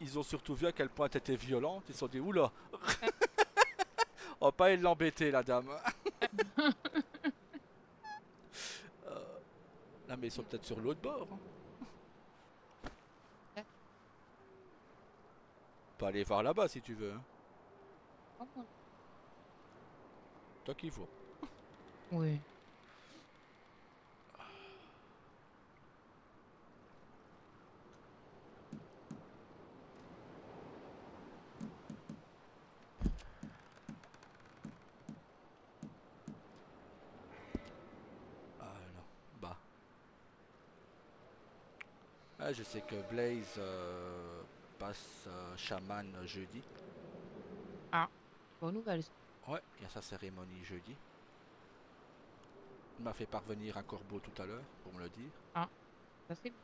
ils ont surtout vu à quel point t'étais violente. Ils se sont dit, oula, on va pas aller l'embêter, la dame. Là, mais ils sont peut-être sur l'autre bord, hein. On peut aller voir là-bas si tu veux, hein. Toi qui vois. Oui. Ah non, bah. Ah, je sais que Blaze passe chaman jeudi. Ah, bonne nouvelle. Ça. Ouais, il y a sa cérémonie jeudi. Il m'a fait parvenir un corbeau tout à l'heure pour me le dire. Ah, ça c'est bien.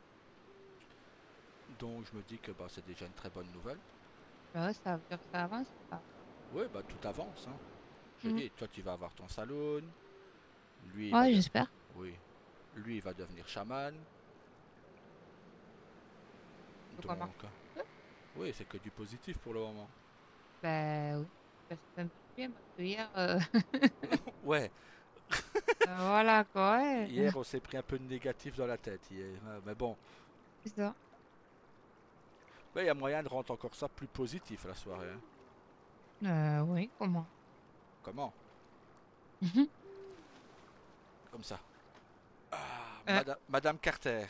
Donc je me dis que bah, c'est déjà une très bonne nouvelle. Bah ouais, ça veut dire que ça avance. Ça. Ouais, bah tout avance, hein. Je Mhm. dis, toi tu vas avoir ton salon, lui il va Ouais, de... j'espère. Oui, lui il va devenir chaman. Donc on marche. Donc, oui, c'est que du positif pour le moment. Bah oui. Bah, ça fait un peu du bien parce que hier, Ouais, voilà quoi, ouais. hier on s'est pris un peu de négatif dans la tête hier, hein. Mais bon, C'est ça. il y a moyen de rendre encore ça plus positif la soirée, hein. Oui, comment? Comment? Mhm. Comme ça. Ah, Euh, Madame Carter,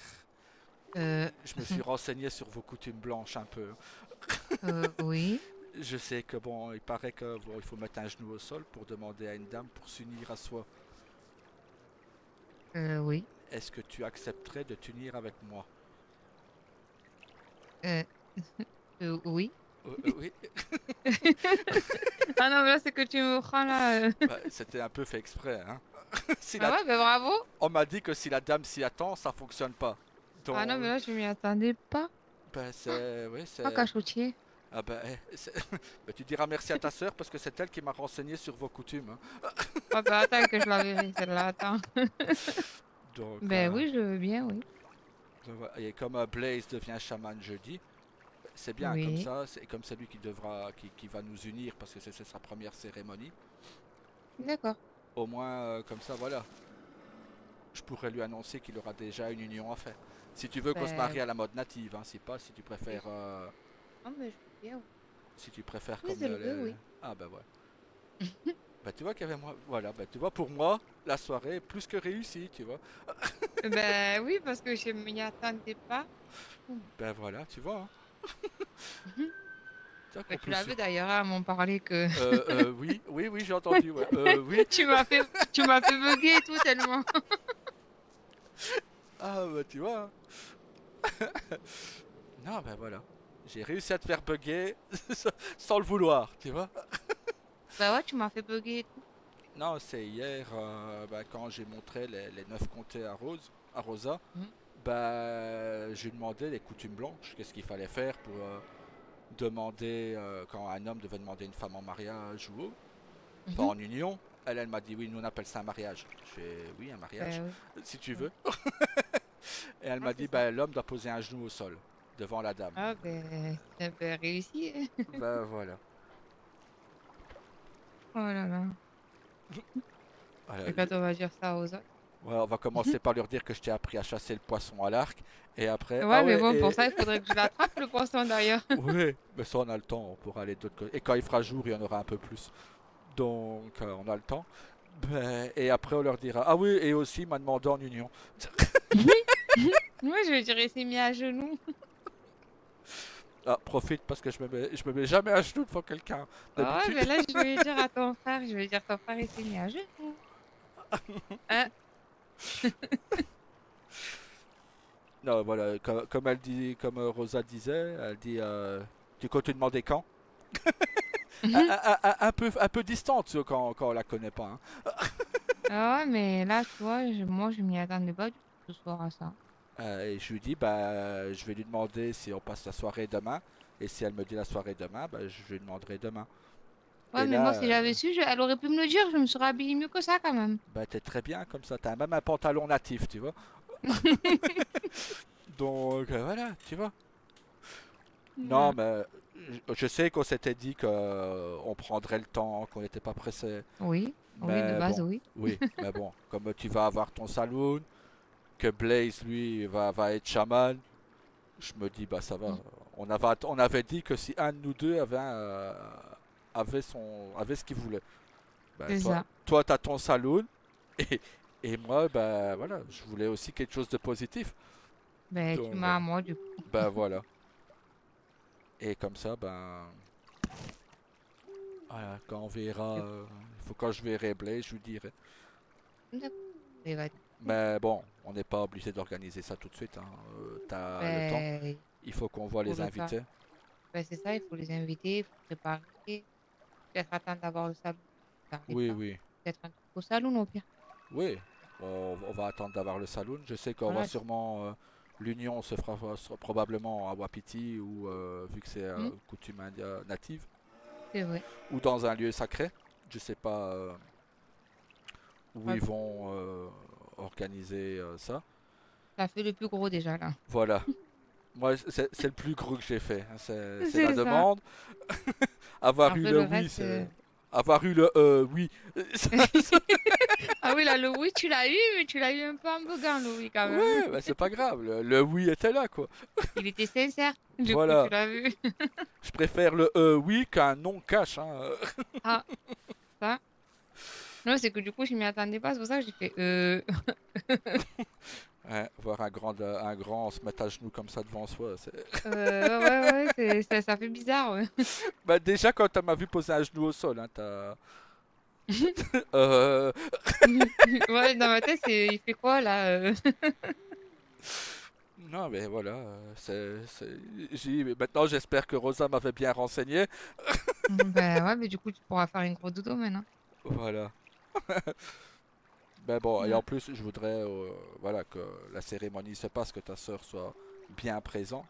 euh, je me suis renseigné sur vos coutumes blanches un peu. oui. Je sais que bon, il paraît que bon, il faut mettre un genou au sol pour demander à une dame pour s'unir à soi. Oui. Est-ce que tu accepterais de t'unir avec moi? Euh, oui. Oui, Ah non, mais là, c'est que tu me prends là. bah, c'était un peu fait exprès, hein. Si Ah la- ouais, bah bravo. On m'a dit que si la dame s'y attend, ça fonctionne pas. Ah non, Donc, mais là, je m'y attendais pas. ben c'est, oui, Pas c'est, cachotier. ah ben, ben, tu diras merci à ta sœur parce que c'est elle qui m'a renseigné sur vos coutumes, hein. Ah bah attends que je la verrai celle-là, attends. Donc, Ben oui, je veux bien, oui. et comme Blaze devient chaman jeudi, c'est bien comme Oui. ça. C'est comme c'est lui qui devra, qui va nous unir parce que c'est sa première cérémonie. D'accord. Au moins, comme ça, voilà. Je pourrais lui annoncer qu'il aura déjà une union à faire. Si tu veux qu'on se Ben marie à la mode native, hein, si pas, si tu oui. préfères, Non, mais je veux bien, oui. si tu préfères Oui, comme je le veux, oui. ah ben ouais. Bah tu vois qu'il y avait moi, voilà, bah tu vois pour moi la soirée est plus que réussie, tu vois. Ben oui, parce que je m'y attendais pas. Ben voilà, tu vois, hein. Mhm. Tu vois Ben, qu'on tu peut se... l'avais d'ailleurs, hein, à m'en parler que Oui, oui, oui, j'ai entendu, ouais. Oui. tu m'as fait bugger et tout tellement. Ah bah tu vois, hein. Non, ben voilà. J'ai réussi à te faire bugger sans le vouloir, tu vois. Ben ouais, tu m'as fait bugger et tout. Non, c'est hier, bah, quand j'ai montré les 9 comtés à Rosa, Mhm. bah, j'ai demandé les coutumes blanches, qu'est-ce qu'il fallait faire pour demander, quand un homme devait demander une femme en mariage ou autre, enfin Mhm. en union. Elle m'a dit oui, nous on appelle ça un mariage. Je fais oui, un mariage, Ben oui. si tu Ouais. veux. Et elle Ah, m'a c'est dit ça. bah, l'homme doit poser un genou au sol devant la dame. Ah ben, ben réussi. Ben voilà. Oh là là. Voilà, Et quand on va dire ça aux autres. ouais, on va commencer par leur dire que je t'ai appris à chasser le poisson à l'arc. Et après, ah Ouais, mais ouais, bon, pour et ça, il faudrait que je l'attrape, le poisson, d'ailleurs. ouais, mais ça on a le temps, on pourra aller d'autre côté. Et quand il fera jour, il y en aura un peu plus. Donc on a le temps. Ben, et après on leur dira, ah oui, et aussi il m'a demandé en union. Moi, je dirais, c'est mis à genoux. Ah, profite parce que je me mets jamais à genoux devant quelqu'un, Ouais, d'habitude. mais là, je vais dire à ton frère, je vais dire, ton frère, il s'est mis à genoux. Hein? Non, voilà, comme elle dit, comme Rosa disait, elle dit, tu comptes lui demander quand? Un peu distante quand on la connaît pas, hein. Ah ouais, mais là, tu vois, moi, je m'y attendais pas du tout ce soir à ça. Et je lui dis, bah, je vais lui demander si on passe la soirée demain. Et si elle me dit la soirée demain, bah, je lui demanderai demain. Ouais, Et mais moi, là, si j'avais su, elle aurait pu me le dire, je me serais habillée mieux que ça, quand même. bah, t'es très bien comme ça. T'as même un pantalon natif, tu vois. Donc, voilà, tu vois. Non, Non. mais je sais qu'on s'était dit que on prendrait le temps, qu'on n'était pas pressé. Oui, oui, de Mais base, bon, oui. oui, mais bon, comme tu vas avoir ton saloon, que Blaze lui va être chaman, je me dis bah ça va. Mm. On avait dit que si un de nous deux avait ce qu'il voulait. Ben, C'est ça. toi t'as ton saloon et, et moi ben voilà, je voulais aussi quelque chose de positif. Ben, tu Donc m'as à moi, du coup. ben voilà. Et comme ça ben voilà, quand on verra, quand je verrai Blaze, je lui dirai. D'accord. Il va être cool. Mais bon, on n'est pas obligé d'organiser ça tout de suite, hein. T'as le temps. Ben, il Il faut qu'on voit faut les le faire. invités. Ben, c'est ça, il faut les inviter, il faut préparer. Peut-être attendre d'avoir le salon. Ça arrive Oui, pas. oui. Peut-être un truc au salon, au pire. Oui. On va attendre d'avoir le saloon. Je sais qu'on va Voilà. sûrement. L'union sera probablement à Wapiti, ou vu que c'est Hmm, coutume native, c'est vrai. ou dans un lieu sacré. Je sais pas où Ouais, ils vont organiser ça. ça fait le plus gros déjà, là. Voilà. Moi, c'est le plus gros que j'ai fait, hein. C'est la C'est ça. demande. Avoir eu Après, le le oui, reste. c'est. Avoir eu le oui. Ah oui, là, le oui, tu l'as eu, mais tu l'as eu un peu en buguant, le oui, quand même. Ouais, bah c'est pas grave. Le oui était là, quoi. Il était sincère. Du coup, tu Voilà. l'as vu. Je préfère le oui qu'un non cash, hein. Ah, ça. Non, c'est que du coup, je m'y attendais pas. C'est pour ça que j'ai fait. Ouais, voir un grand se mettre à genoux comme ça devant soi. Ouais, ouais, ça fait bizarre, ouais. Bah, déjà, quand tu m'as vu poser un genou au sol, hein, Euh, Ouais, dans ma tête, il fait quoi, là Non, mais voilà. Maintenant, j'espère que Rosa m'avait bien renseigné. Ben ouais, mais du coup, tu pourras faire une gros dodo maintenant. Voilà. Ben bon, et en Ouais. plus, je voudrais voilà, que la cérémonie se passe, que ta sœur soit bien présente.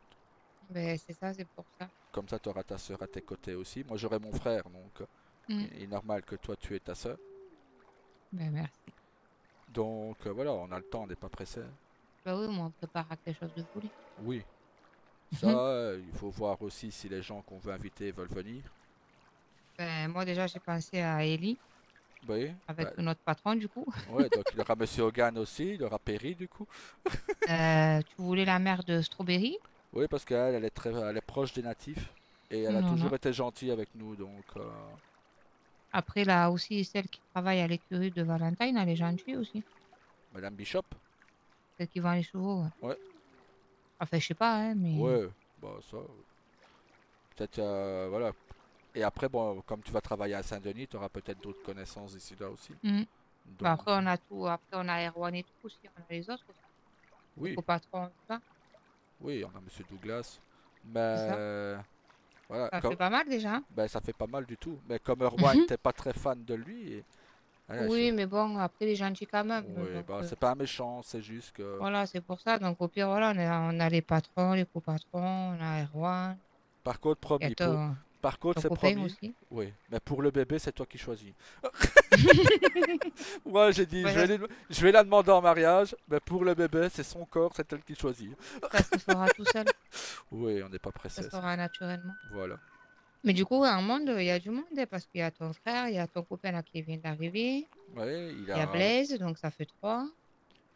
Ben c'est ça, c'est pour ça. Comme ça, tu auras ta sœur à tes côtés aussi. Moi, j'aurai mon frère, donc Mm. il est normal que toi, tu aies ta sœur. Ben merci. Donc voilà, on a le temps, on n'est pas pressé. Ben oui, moi, on préparera quelque chose de folie. Oui, ça, il faut voir aussi si les gens qu'on veut inviter veulent venir. Ben moi, déjà, j'ai pensé à Ellie, Oui, avec bah, notre patron, du coup. ouais, donc il y aura Monsieur Hogan aussi, il y aura Perry du coup. Tu voulais la mère de Strawberry? Oui, parce qu'elle, elle est proche des natifs et elle a Non, non. toujours été gentille avec nous, donc Après, là aussi, celle qui travaille à l'écurie de Valentine, elle est gentille aussi. Madame Bishop. Celle qui vend les chevaux, ouais. Ouais, Enfin, je sais pas, hein, mais... ouais, bah ça, peut-être voilà. Et après, bon, comme tu vas travailler à Saint-Denis, tu auras peut-être d'autres connaissances ici là aussi. Mm. Ben, Donc après, on a tout. Après, on a Erwan et tout aussi. On a les autres aussi. Les oui, copatrons, tout ça. oui, on a Monsieur Douglas, C'est ça. mais voilà, Ça fait pas mal déjà, hein. ben, ça fait pas mal du tout. Mais comme Erwan n'était pas très fan de lui, voilà, Oui, mais bon, après, il est gentil quand même. oui, Donc, bah, c'est pas un méchant, c'est juste que. voilà, c'est pour ça. Donc, au pire, voilà, on a les patrons, les copatrons, on a Erwan. Par contre, Il y a promis, par contre, ton c'est copain promis. aussi. Oui, mais pour le bébé, c'est toi qui choisis. Moi, j'ai dit, Ouais, je vais la demander en mariage, mais pour le bébé, c'est son corps, c'est elle qui choisit. ça se fera tout seul. Oui, on n'est pas Ça pressé, se ça. fera naturellement. Voilà. Mais du coup, un monde, il y a du monde, hein, parce qu'il y a ton frère, il y a ton copain là qui vient d'arriver. Oui, Il y a Blaise, donc ça fait trois.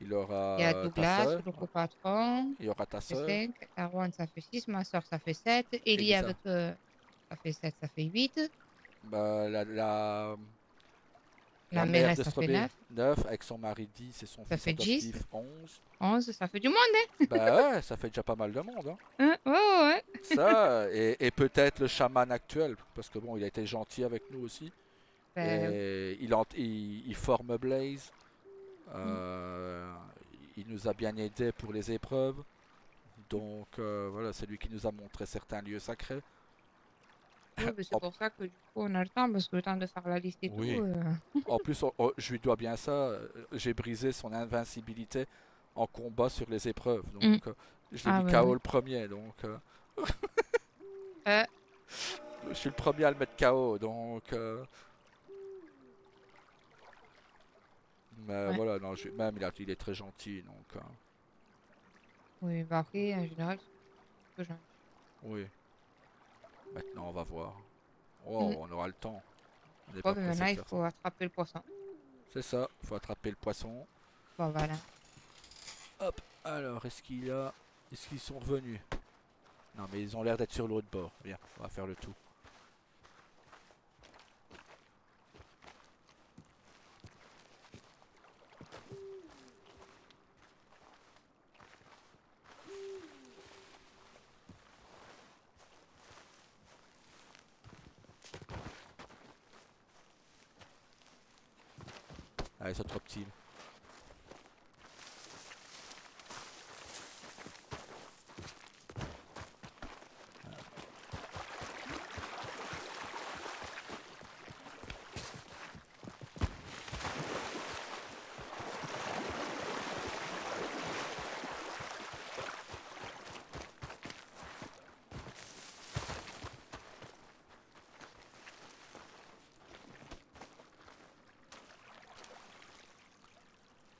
il Il y a aura ta Douglas, soeur, le copatron. il y aura ta Ça fait soeur, 5. Erwan, ça fait 6. Ma soeur, ça fait 7. Ellie Elisa. avec... ça fait 7, ça fait 8. Bah, la La mère mairesse, de ça fait Strawberry, 9. 9, avec son mari 10 et son Ça fils fait 10. adoptif 11. 11, ça fait du monde, hein? Bah ouais, ça fait déjà pas mal de monde, hein. Ouais, ouais, ouais. Ça, et peut-être le chaman actuel, parce que bon, il a été gentil avec nous aussi. Ben oui. Et il forme Blaze. Mm. Euh, il nous a bien aidé pour les épreuves. Donc voilà, c'est lui qui nous a montré certains lieux sacrés. Oui, ben c'est En- pour ça que du coup, on a le temps, parce que le temps de faire la liste et tout. oui. En plus, je lui dois bien ça. J'ai brisé son invincibilité en combat sur les épreuves. Mm. Donc je l'ai Ah mis ouais, KO ouais. le premier. Donc Euh, je suis le premier à le mettre KO. Donc mais ouais. voilà, non, même il est très gentil. Donc Oui, bah après, en général, c'est que gentil. oui. Maintenant, on va voir. Oh, Mhm. on aura le temps. On n'est Bon, pas mais pressé maintenant, de il faire ça. faut attraper le poisson. C'est ça, faut attraper le poisson. Bon, voilà. Hop, alors, Est-ce qu'ils sont revenus? Non, mais ils ont l'air d'être sur l'autre bord. Bien, on va faire le tout. Ah, ils sont trop petits.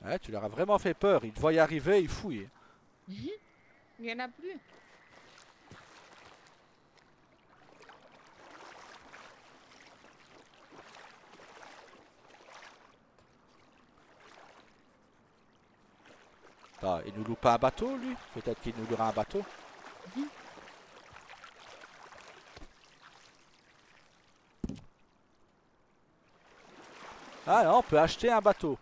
Ouais, tu leur as vraiment fait peur. Ils te voient y arriver, ils fouillent. Mhm. Il n'y en a plus. Ah, il nous loue pas un bateau, lui? Peut-être qu'il nous louera un bateau. Mhm. Ah non, on peut acheter un bateau.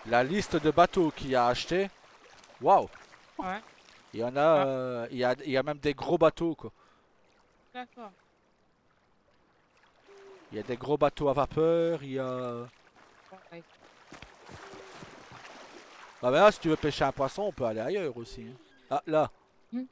La liste de bateaux qu'il a acheté. Waouh! Ouais. Il y en a, Ah, il y a même des gros bateaux, quoi. d'accord. Il y a des gros bateaux à vapeur, il y a... Bon, bah, Ah ben là, si tu veux pêcher un poisson, on peut aller ailleurs aussi, hein. Ah, là. mhm.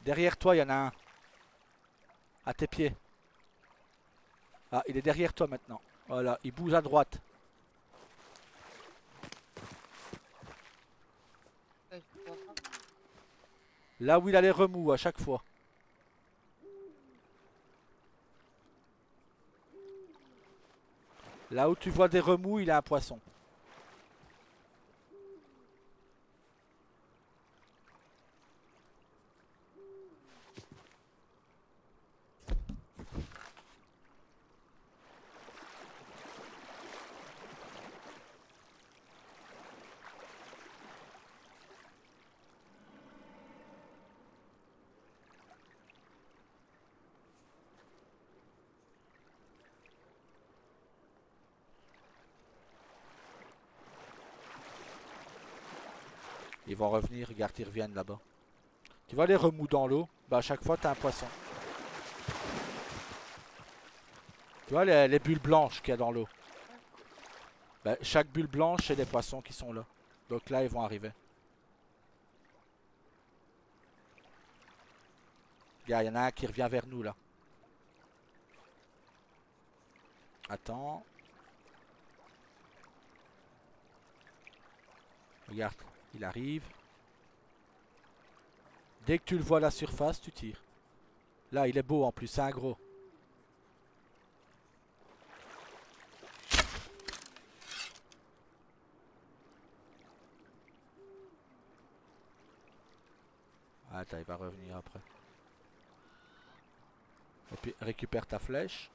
Derrière toi, il y en a un. À tes pieds. Ah, il est derrière toi maintenant. Voilà, il bouge à droite. Ouais, je vois pas. Là où il a les remous à chaque fois. Là où tu vois des remous, il a un poisson. Ils vont revenir, regarde, ils reviennent là-bas. Tu vois les remous dans l'eau? Bah à chaque fois, t'as un poisson. Tu vois les bulles blanches qu'il y a dans l'eau? Ouais. Bah, chaque bulle blanche, c'est des poissons qui sont là. Donc là, ils vont arriver. Regarde, il y en a un qui revient vers nous là. Attends. Regarde, il arrive. Dès que tu le vois à la surface, tu tires. Là, il est beau en plus, c'est un gros. Attends, il va revenir après. Et puis récupère ta flèche.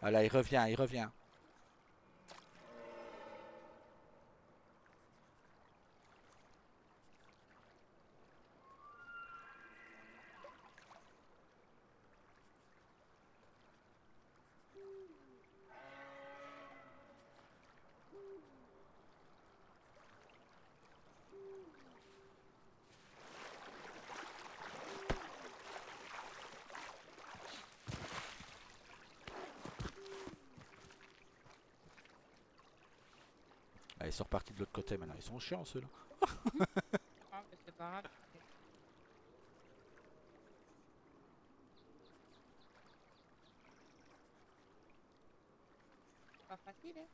Ah là, il revient, il revient. Ah, ils sont repartis de l'autre côté maintenant. Ils sont chiants ceux-là. Ah, mais c'est pas grave. C'est pas facile, hein.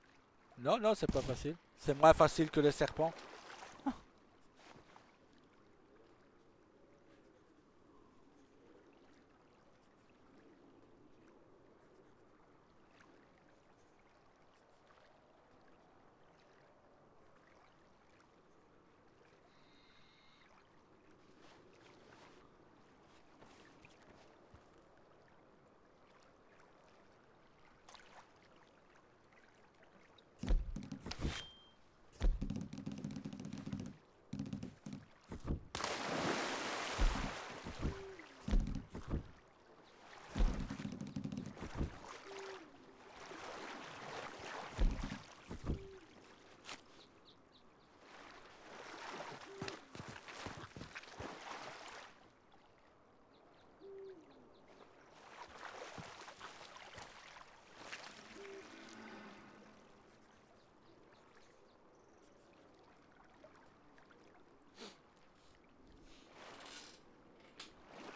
Non, non, c'est pas facile. C'est moins facile que les serpents.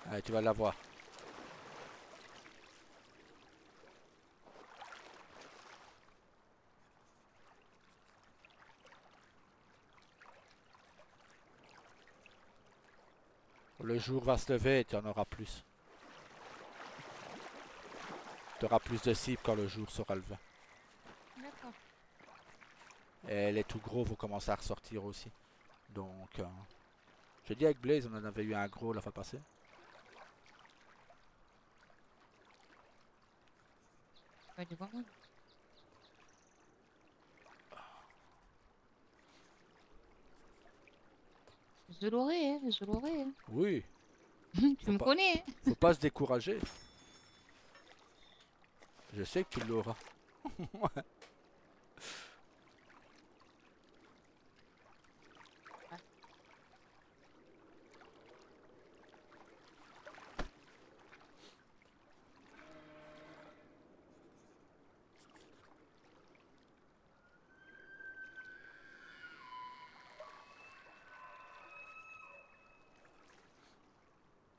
Allez, tu vas l'avoir. Le jour va se lever et tu en auras plus. Tu auras plus de cibles quand le jour sera levé. D'accord. Et les tout gros vont commencer à ressortir aussi. Donc, je dis avec Blaze, on en avait eu un gros la fois passée. Pas du bon. Je l'aurai, hein, je l'aurai, hein. Oui, Tu faut me pas, connais, hein. faut pas se décourager. Je sais que tu l'auras.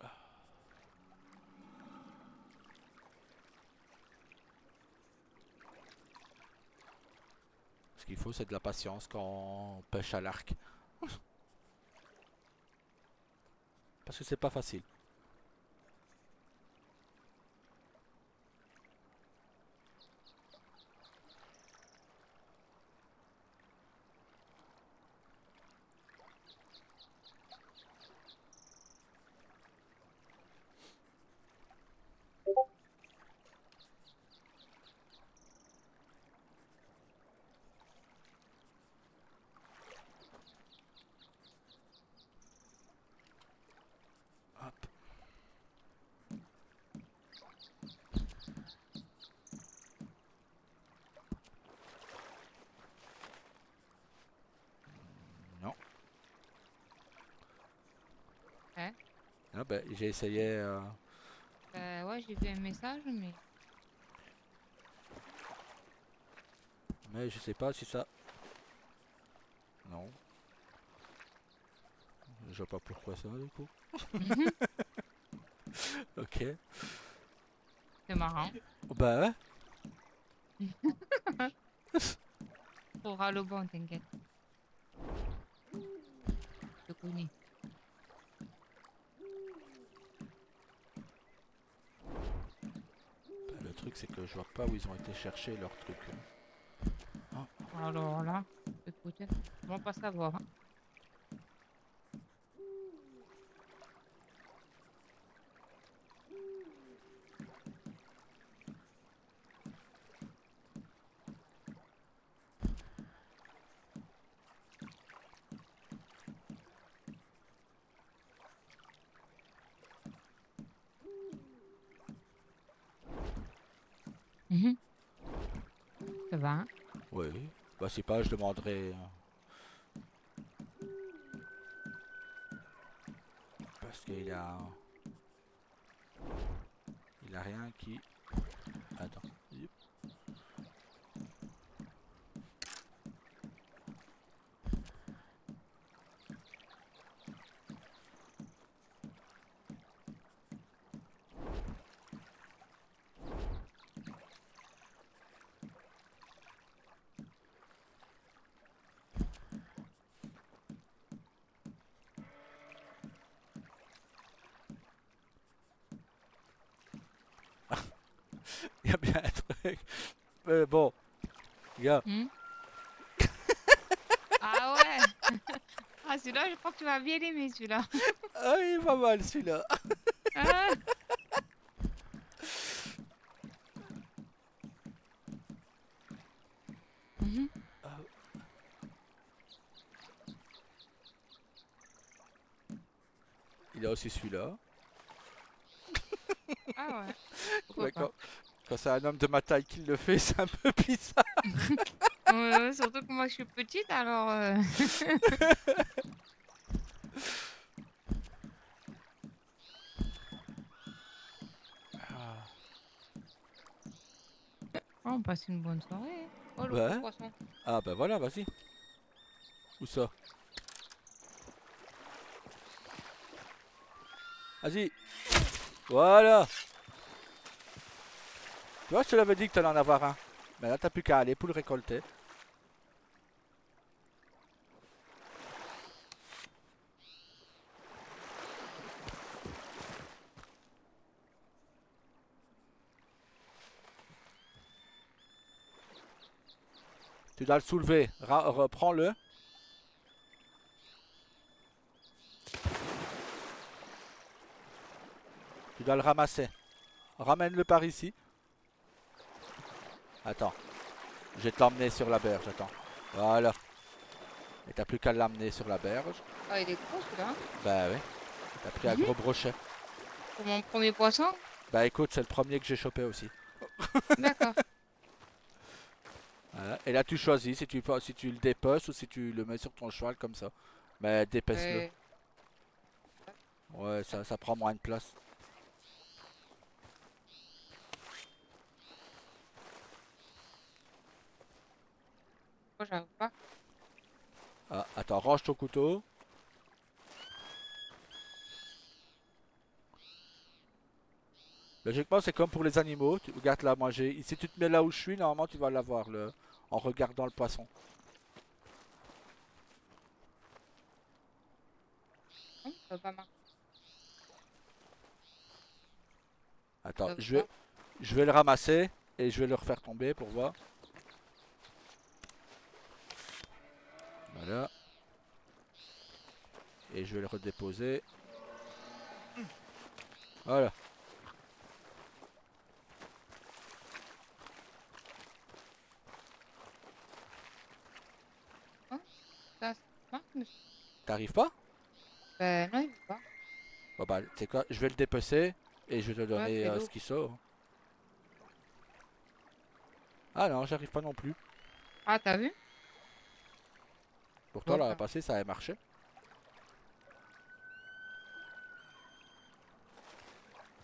Ah, Ce qu'il faut, c'est de la patience quand on pêche à l'arc. Parce que c'est pas facile. Hop. Non. hein? Ah ben, j'ai essayé. Ouais, j'ai vu un message, Mais je sais pas si ça. Non. Je vois pas pourquoi ça du coup. Ok. c'est marrant. Bah ouais. T'auras le bon, t'inquiète. Je te connais. Bah, le truc c'est que je vois pas où ils ont été chercher leur truc. Ah. Alors là, écoute, on va pas savoir, hein. Mhm. Ça va, hein? Oui. Bah si pas, je demanderai. Parce qu'il a. Il a rien qui. Attends. Yep. Il y a bien un truc. Bon, gars. Hmm. Ah ouais. Ah, celui-là, je crois que tu vas bien aimer, celui-là. Ah, il est pas mal celui-là. Ah. Mhm. Il y a aussi celui-là. Ah ouais. Pourquoi Ouais, pas. quand c'est un homme de ma taille qui le fait, c'est un peu bizarre. Ouais, surtout que moi, je suis petite, alors... Ah. Oh, on passe une bonne soirée. Oh, le gros Ouais. poisson. Ah bah voilà, vas-y. Où ça? Vas-y. Voilà. Tu vois, je te l'avais dit que t'allais en avoir un. Mais là, t'as plus qu'à aller pour le récolter. Tu dois le soulever. Reprends-le. Tu dois le ramasser. Ramène-le par ici. Attends. Je vais te l'emmener sur la berge. Attends. Voilà. Et t'as plus qu'à l'amener sur la berge. Ah, il est gros, celui-là. Bah oui. T'as pris un Mhm. gros brochet. Pour mon premier poisson. Bah écoute, c'est le premier que j'ai chopé aussi. D'accord. Voilà. Et là, tu choisis si tu le dépeces ou si tu le mets sur ton cheval comme ça. Mais dépece-le. Euh, Ouais, ça prend moins de place. Moi, j'arrive pas. Ah, attends, range ton couteau. Logiquement, c'est comme pour les animaux. Tu regardes là, moi j'ai. Si tu te mets là où je suis, normalement tu vas l'avoir en regardant le poisson. Non, ça va pas marcher. Attends, Ça veut pas. je vais le ramasser et je vais le refaire tomber pour voir. Voilà. Et je vais le redéposer. Voilà. Hein, ça marche, monsieur. T'arrives pas? Ben non, il veut pas. Bon bah, tu sais quoi, je vais le dépecer et je vais te Ouais, donner fais-le. ce qui sort. Ah non, j'arrive pas non plus. Ah, t'as vu? Pourtant, Bon, l'année ben, passée, ça avait marché.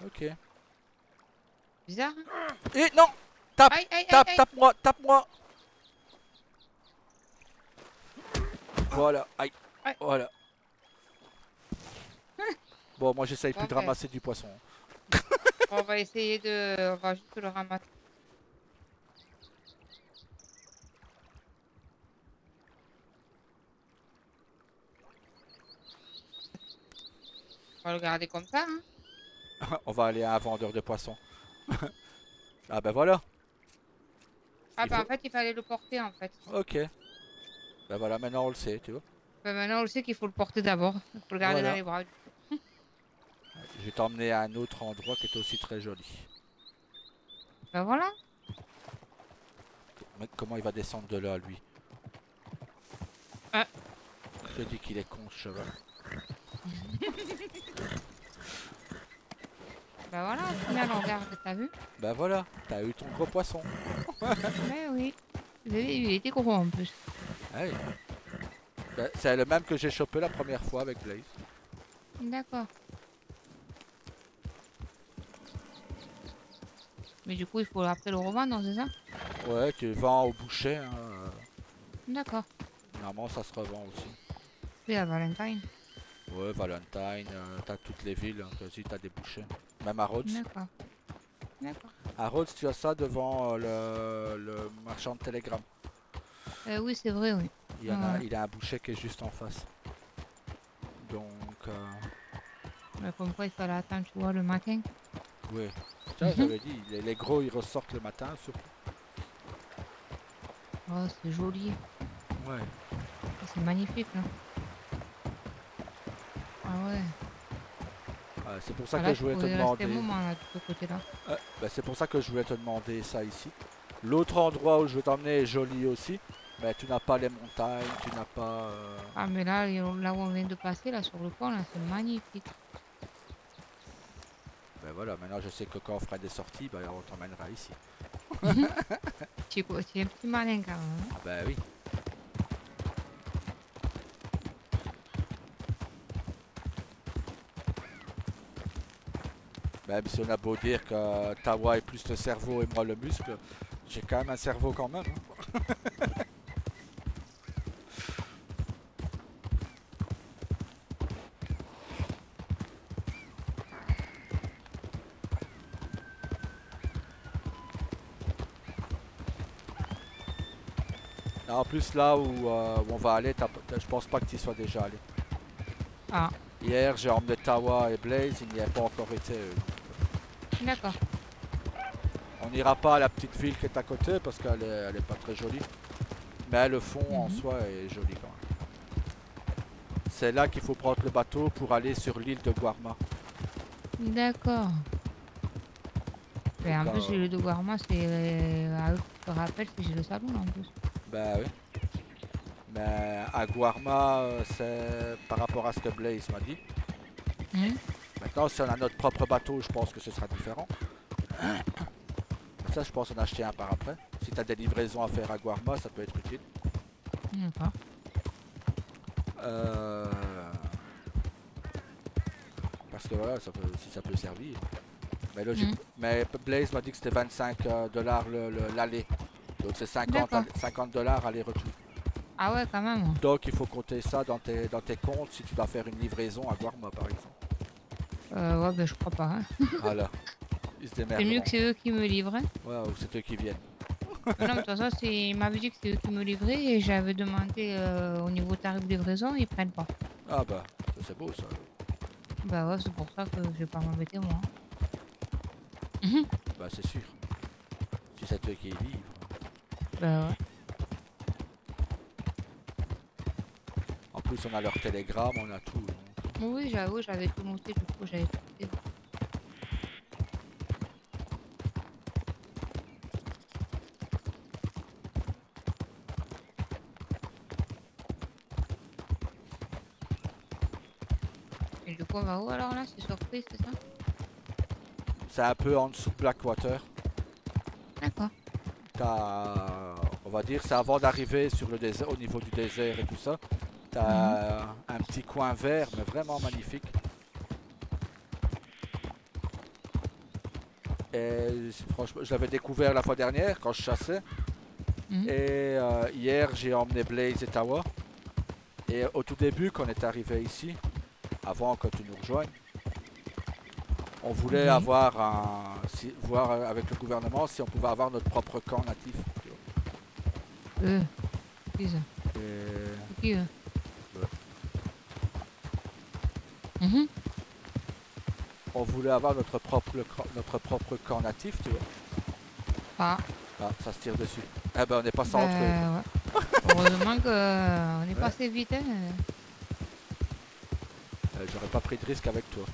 Ok. bizarre, hein? Et non! Tape! Aïe, aïe, aïe, Tape! aïe! Tape-moi! Tape-moi! Voilà. Aïe. Aïe. Voilà. Bon, moi j'essaye plus Bon, de ben, ramasser du poisson. on va essayer de... On va juste le ramasser. On va le garder comme ça, hein? On va aller à un vendeur de poissons. Ah ben voilà. Ah, Il ben en faut. fait, il fallait le porter, en fait. Ok. Ben voilà, maintenant on le sait, tu vois. Ben maintenant, on le sait qu'il faut le porter d'abord. Il faut le garder dans Voilà. les bras. Je vais t'emmener à un autre endroit qui est aussi très joli. Ben voilà. Mais comment il va descendre de là, lui? Ah. Je te dis qu'il est con, ce cheval. Ben voilà, au final, on regarde, t'as vu? Ben voilà, t'as eu ton gros poisson. Ben oui. Vous avez vu, il était gros en plus. Hey. Ben, c'est le même que j'ai chopé la première fois avec Blaze. D'accord. Mais du coup, il faut après le revendre, c'est ça? Ouais, tu vends au boucher. Hein. D'accord. Normalement, ça se revend aussi. Oui, à Valentine. Ouais, Valentine, t'as toutes les villes, hein, quasi t'as des bouchers. Même à Rhodes. D'accord. D'accord. À Rhodes, tu as ça devant le marchand de télégramme. Oui, c'est vrai, oui. Ouais. Il a un boucher qui est juste en face. Donc, Mais comme quoi, il fallait attendre, tu vois, le matin. Ouais. Ça, Mhm. j'avais dit, les gros, ils ressortent le matin, surtout. Oh, c'est joli. Ouais. C'est magnifique, là. Ah ouais. C'est pour ça Ah, que là, je je voulais te pourrais rester un demander. moment, là, de ce côté-là. C'est pour ça que je voulais te demander ça ici. L'autre endroit où je veux t'emmener est joli aussi, mais tu n'as pas les montagnes, tu n'as pas. Ah, mais là, là où on vient de passer, là, sur le pont, là, c'est magnifique. Ben voilà, maintenant je sais que quand on fera des sorties, ben on t'emmènera ici. Mhm. Tu es un petit malin, quand même, hein. Ah ben oui. Même si on a beau dire que Tawa est plus le cerveau et moi le muscle, j'ai quand même un cerveau quand même, hein. En plus là où on va aller, je pense pas que tu y sois déjà allé. Ah, Hier j'ai emmené Tawa et Blaze, ils n'y avaient pas encore été eux. d'accord. On n'ira pas à la petite ville qui est à côté parce elle est pas très jolie. Mais le fond en Mhm. soi est joli quand même. C'est là qu'il faut prendre le bateau pour aller sur l'île de Guarma. D'accord. Et Donc, en plus, j'ai le de Guarma, c'est à eux que je te rappelle que j'ai le salon, en plus. bah oui. Mais à Guarma, c'est par rapport à ce que Blaze m'a dit. Mhm. Maintenant, si on a notre propre bateau, je pense que ce sera différent. Ça, je pense en acheter un par après. Si tu as des livraisons à faire à Guarma, ça peut être utile. D'accord. Euh, Parce que voilà, si ça peut servir. Mais logique. Mhm. Mais Blaze m'a dit que c'était 25 dollars l'aller. Donc c'est 50 D'accord. 50 dollars aller-retour. Ah ouais, quand même. Donc il faut compter ça dans tes comptes si tu dois faire une livraison à Guarma par exemple. Ouais, ben, je crois pas, hein. Voilà, ils se C'est mieux démerderont. que c'est eux qui me livrent, hein. Ouais, ou c'est eux qui viennent. Non, mais de toute façon, il m'avait dit que c'est eux qui me livraient et j'avais demandé au niveau tarif de livraison, ils prennent pas. Ah bah, ça c'est beau ça. Bah ouais, c'est pour ça que je vais pas m'embêter, moi. Mhm. Bah c'est sûr. Si c'est eux qui livrent. Bah ouais. En plus on a leur télégramme, on a tout. Donc. Oui, j'avoue, j'avais tout noté, du coup, j'avais tout fait. Et du coup, on va où alors là? C'est surprise, c'est ça? C'est un peu en dessous de Blackwater. D'accord. On va dire, c'est avant d'arriver sur le désert, au niveau du désert et tout ça. Mhm. T'as un petit coin vert, mais vraiment magnifique. Et franchement, je l'avais découvert la fois dernière quand je chassais. Mhm. Et hier, j'ai emmené Blaze et Tawa. Et au tout début, quand on est arrivé ici, avant que tu nous rejoignes, on voulait Oui. avoir voir avec le gouvernement si on pouvait avoir notre propre camp natif. Tu Euh, qui ça? vois. Et C'est qui, eux? ouais. Mhm. On voulait avoir notre propre camp natif, tu vois. Ah, Ah, ça se tire dessus. Eh ben, on est passé entre eux, quoi. bah ouais. Heureusement que on est Ouais. passé vite, hein. J'aurais pas pris de risque avec toi.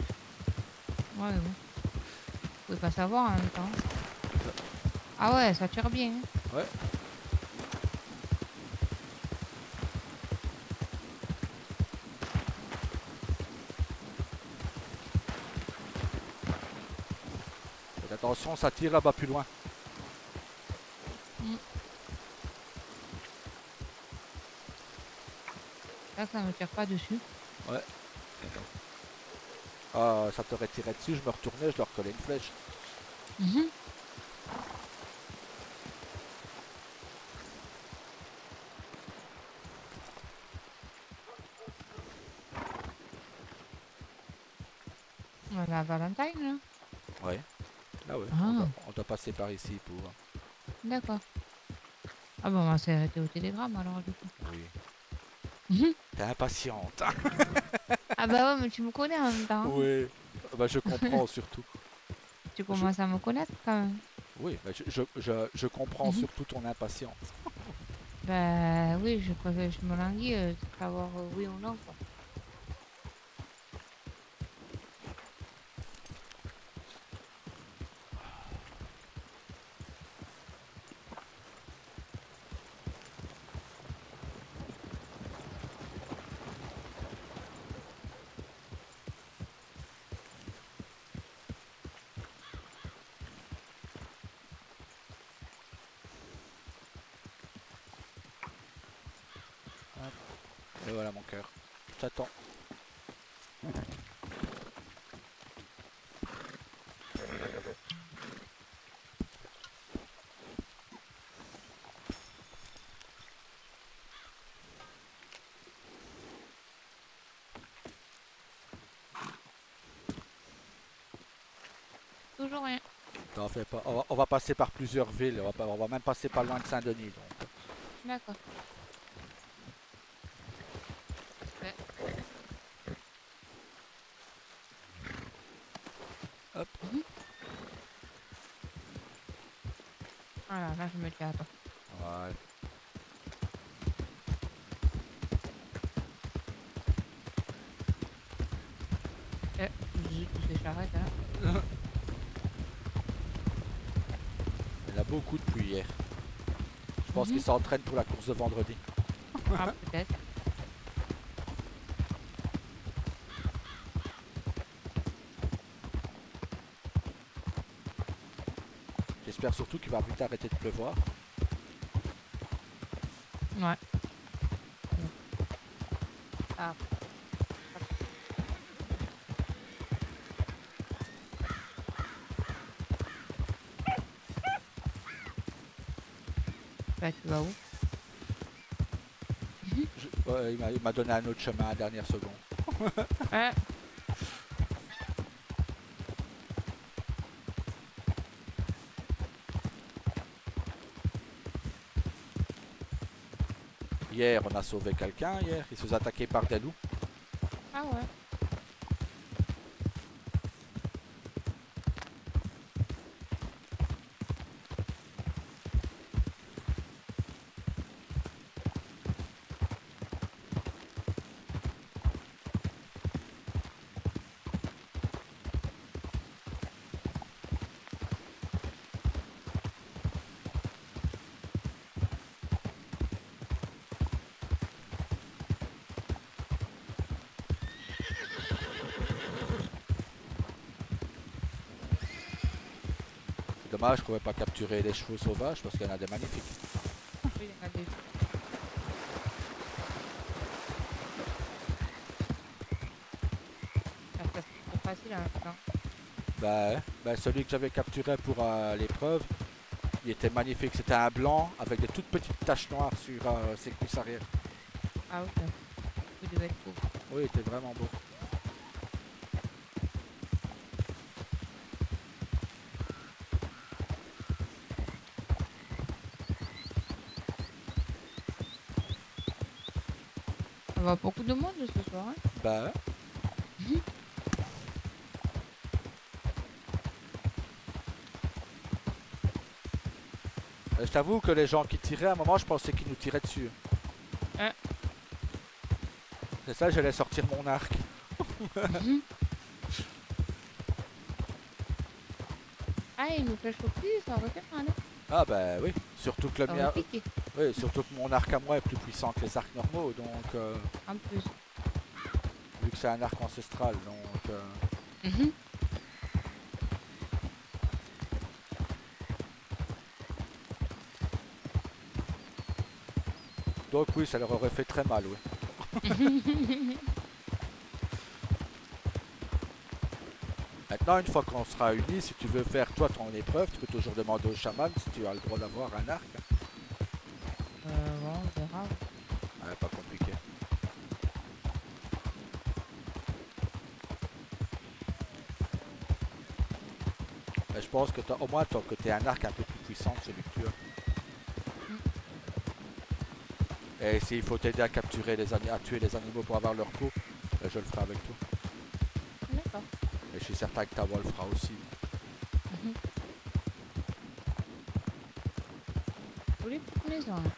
Ouais, bon. Vous pouvez pas savoir en même temps. Ah ouais, ça tire bien, hein. Ouais. Faites attention, ça tire là-bas plus loin. Mm. Là, ça me tire pas dessus. Ouais. Ah, ça t'aurait tiré dessus, je me retournais, je leur collais une flèche. Mhm. On a Valentine, là. Ouais. Ah ouais, Ah, on doit passer par ici pour. d'accord. Ah bon, on va s'arrêter au télégramme alors, du coup. Oui. Mhm. T'es impatiente. Ah bah ouais, mais tu me connais en même temps. Oui. Bah, je comprends surtout. Tu commences à me connaître quand même. Oui, mais je comprends Mhm. surtout ton impatience. Bah oui, je préfère, je me languis de savoir oui ou non, quoi. Hop. Et voilà mon cœur. Je t'attends. Toujours rien. T'en fais pas. On va passer par plusieurs villes. On va même passer pas loin de Saint-Denis. Donc. D'accord. Ouais. Hop. Mhm. Voilà, là je me tiens à toi. Ouais. Zut, tous ces charrettes, hein. Il y en a beaucoup depuis hier. Je pense qu'ils Mhm. s'entraînent pour la course de vendredi. Ah, peut-être. J'espère surtout qu'il va vite arrêter de pleuvoir. Ouais. Ah, bah tu vas où? Ouais, il m'a donné un autre chemin à la dernière seconde. Ouais. Hier, on a sauvé quelqu'un. Hier, il se faisait attaquer par des loups. Ah ouais. C'est dommage qu'on ne pouvait pas capturer les chevaux sauvages parce qu'il y en a des magnifiques. Oui, il y en a des. Ah, ça c'est trop facile hein, maintenant. Bah, celui que j'avais capturé pour l'épreuve, il était magnifique. C'était un blanc avec des toutes petites taches noires sur ses cuisses arrière. Ah oui, vous devez être pauvre. Oui, il était vraiment beau. On va beaucoup de monde ce soir, hein. Bah, je t'avoue que les gens qui tiraient, à un moment, je pensais qu'ils nous tiraient dessus. Hein. C'est ça, j'allais sortir mon arc. Mhm. Ah, il nous fait choper, ça aurait fait mal, hein. Ah bah oui, surtout que le Ça aurait mien, piqué, oui, surtout que mon arc à moi est plus puissant que les arcs normaux, donc en plus. vu que c'est un arc ancestral, donc Mhm. donc oui, ça leur aurait fait très mal, oui. Maintenant, une fois qu'on sera unis, si tu veux faire toi ton épreuve, tu peux toujours demander au chaman si tu as le droit d'avoir un arc. Bon, on verra. Ouais, pas compliqué. Mais je pense que au moins tant que tu un arc un peu plus puissant que celui que tu as. Et s'il faut t'aider à capturer à tuer les animaux pour avoir leur peau, je le ferai avec toi. D'accord. Et je suis certain que Tawa le fera aussi. Mhm. Jolie petite maison. Hein.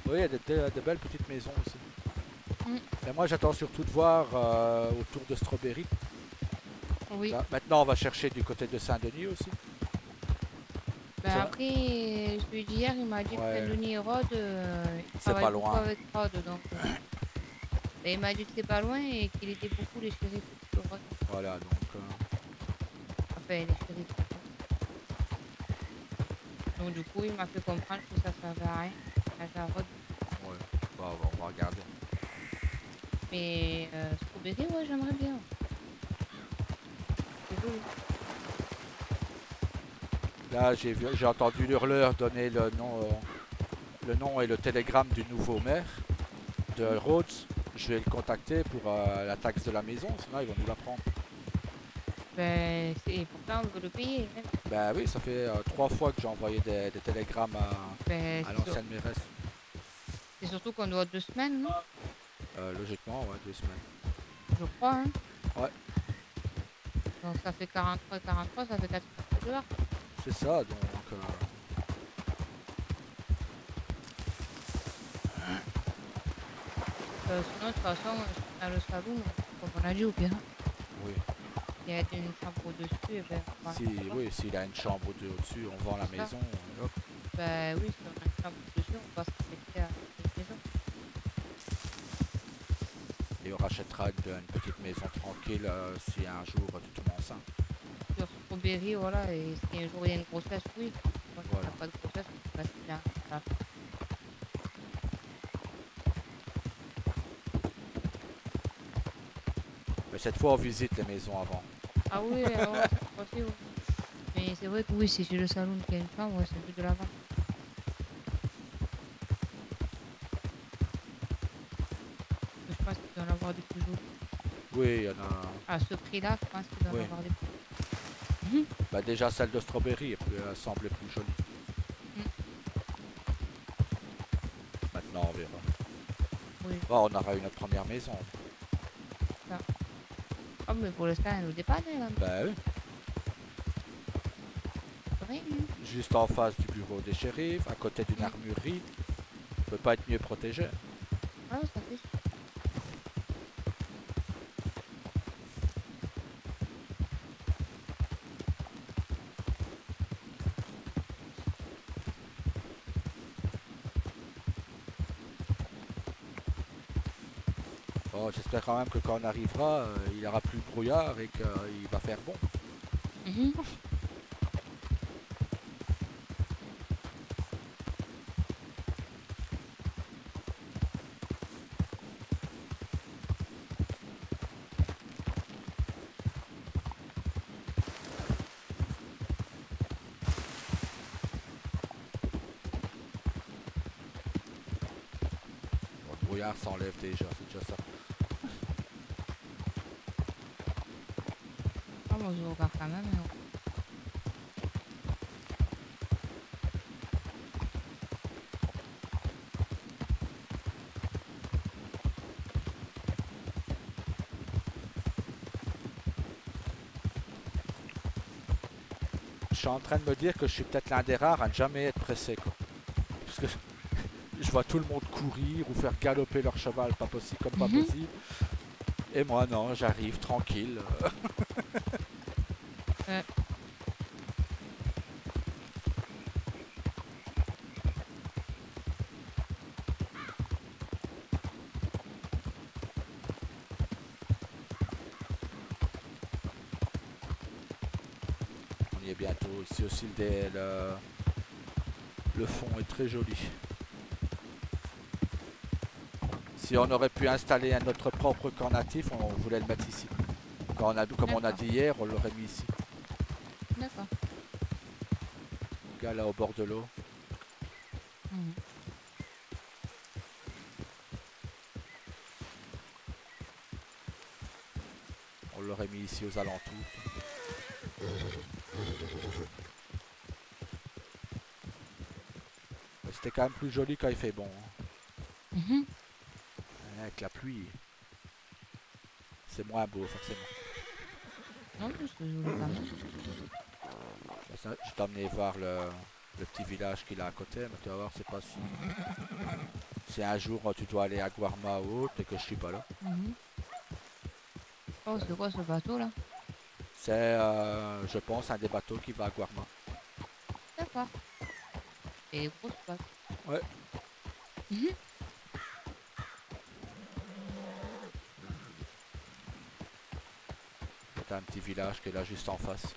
Oui, il y a de belles petites maisons aussi. Mm. Mais moi, j'attends surtout de voir autour de Strawberry. Oui. Là, maintenant, on va chercher du côté de Saint-Denis aussi. Ben Ça, après, celui d'hier, il m'a dit que ouais, Saint-Denis et Rhodes, il c'est travaille pas beaucoup loin. avec Rhodes. Donc, ben, il m'a dit que c'est pas loin et qu'il aidait beaucoup les shérifs de Rhodes. Voilà, donc. Enfin, les shérifs. Donc, du coup, il m'a fait comprendre que ça servait à rien. D'aller à Rhodes. Ouais, on va regarder. Mais Strawberry, ouais, j'aimerais bien. C'est joli. Là, j'ai entendu l'hurleur donner le nom et le télégramme du nouveau maire de Mm. Rhodes. Je vais le contacter pour la taxe de la maison, sinon ils vont nous la prendre. Ben, et pourtant, on veut le payer. Hein. Ben oui, ça fait 3 fois que j'ai envoyé des télégrammes Ben, à l'ancienne mairesse. c'est surtout qu'on doit 2 semaines, non? Logiquement, ouais, 2 semaines. Je crois, hein. Ouais, Donc, ça fait 43 et 43, ça fait 4 dehors. c'est ça, donc. Sinon, de toute façon, dans le salon, comme on a dit, au pire, Oui. il y a une chambre au-dessus, et ben, on va Si, là-bas. oui, s'il a une chambre au-dessus, on vend la C'est ça. maison. Et hop. Ben oui, si on a une chambre au-dessus, on va se respecter à une maison. Et on rachètera une petite maison tranquille si un jour tu tombes enceinte. Sur Strawberry, voilà, et si un jour il y a une grossesse, oui. Moi, si il n'y Voilà. a pas de grossesse, on reste bien. Voilà. Mais cette fois, on visite les maisons avant. Ah oui, ouais, cette fois-ci, oui. Mais c'est vrai que oui, si j'ai le salon qui a une chambre, ouais, c'est plus de la vente. Je pense qu'il doit en avoir des plus jolis. Oui, il y en a. À ce prix-là, je pense qu'il doit en Oui. avoir des plus. Mhm. Bah, déjà, celle de Strawberry, elle semble plus jolie. Mm. Maintenant, on verra. Oui, Bon, on aura une première maison. ça. Oh, mais pour l'instant, elle nous dépanne, là. Bah oui. Rien, hein. Juste en face du bureau des shérifs, à côté d'une Mm. armurerie. Ça peut pas être mieux protégé. Ah, ça fait. Bon, j'espère quand même que quand on arrivera, il y aura plus de brouillard et qu'il va faire bon. Mhm. Bon, le brouillard s'enlève déjà, c'est déjà ça. Ah, moi, je regarde quand même. Hein. Je suis en train de me dire que je suis peut-être l'un des rares à ne jamais être pressé, quoi. Parce que je vois tout le monde courir ou faire galoper leur cheval, pas possible, comme pas Mhm. possible. Et moi, non, j'arrive tranquille. Euh, On y est bientôt. Ici aussi, le fond est très joli. Si on aurait pu installer notre propre camp natif, on voulait le mettre ici. Comme on a D'accord. dit hier, on l'aurait mis ici. D'accord. Gars là au bord de l'eau. Mhm. On l'aurait mis ici aux alentours. Mais c'était quand même plus joli quand il fait bon. Hein. Mhm. Avec la pluie, c'est moins beau forcément. Non, mais c'est joli quand même. Bah, ça, je t'ai emmené voir le petit village qu'il a à côté, mais tu vas voir, c'est pas si. Si un jour tu dois aller à Guarma ou autre et que je suis pas là. Mhm. Oh, c'est quoi ce bateau là? C'est, je pense, un des bateaux qui va à Guarma. D'accord. Et grosse bateau. Ouais. Mhm. T'as un petit village qui est là juste en face.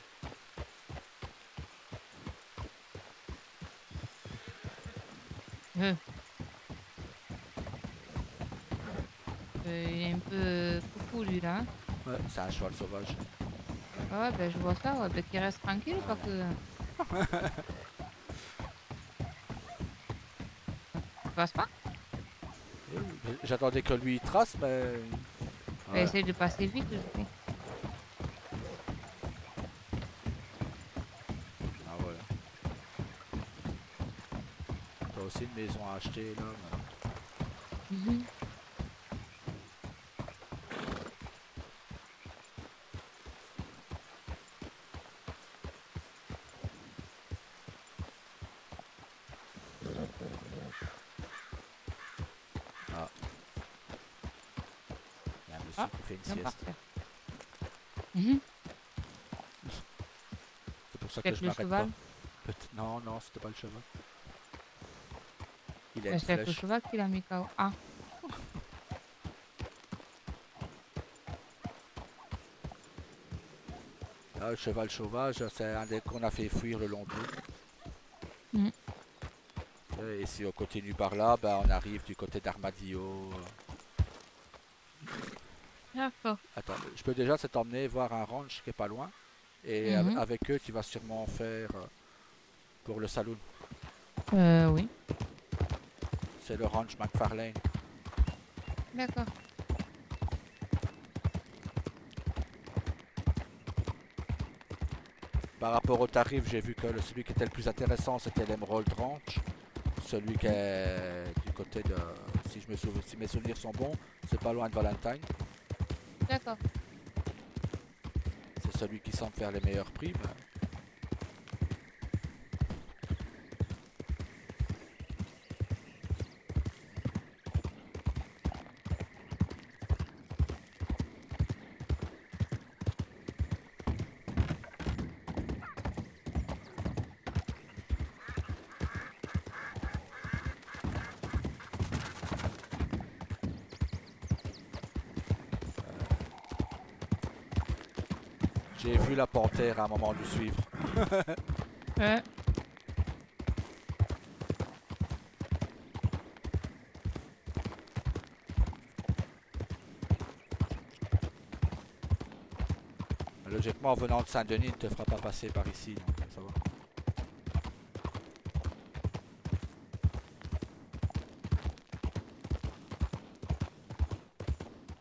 Euh, il est un peu foufou lui là. Hein. Ouais, c'est un cheval sauvage. Ah ouais, ben je vois ça, ouais, ben qu'il reste tranquille, pas que. Tu passes pas? J'attendais que lui il trace, mais. Ben, Ouais. essaye de passer vite, je sais. Ah voilà. T'as aussi une maison à acheter là. Mhm. Ah, il y a un monsieur Ah, qui fait une viens par sieste. terre. Mhm. C'est pour ça que Peut-être je le m'arrête pas. cheval. Non, non, c'était pas le cheval. Il a Ben, une c'est avec le flèche. cheval qu'il a mis KO. Ah, Ah, le cheval sauvage, c'est un des qu'on a fait fuir le long de l'eau. mhm. Et si on continue par là, ben, on arrive du côté d'Armadillo. D'accord. Attends, je peux déjà t'emmener voir un ranch qui est pas loin. Et Mhm. avec eux, tu vas sûrement faire pour le saloon. Oui. C'est le ranch McFarlane. D'accord. Par rapport au tarif, j'ai vu que celui qui était le plus intéressant, c'était l'Emerald Ranch. Celui qui est du côté de... Si mes souvenirs sont bons, c'est pas loin de Valentine. D'accord. C'est celui qui semble faire les meilleurs prix. Ben, j'ai vu la panthère à un moment lui suivre. Euh, Logiquement, en venant de Saint-Denis, il ne te fera pas passer par ici. Donc ça va.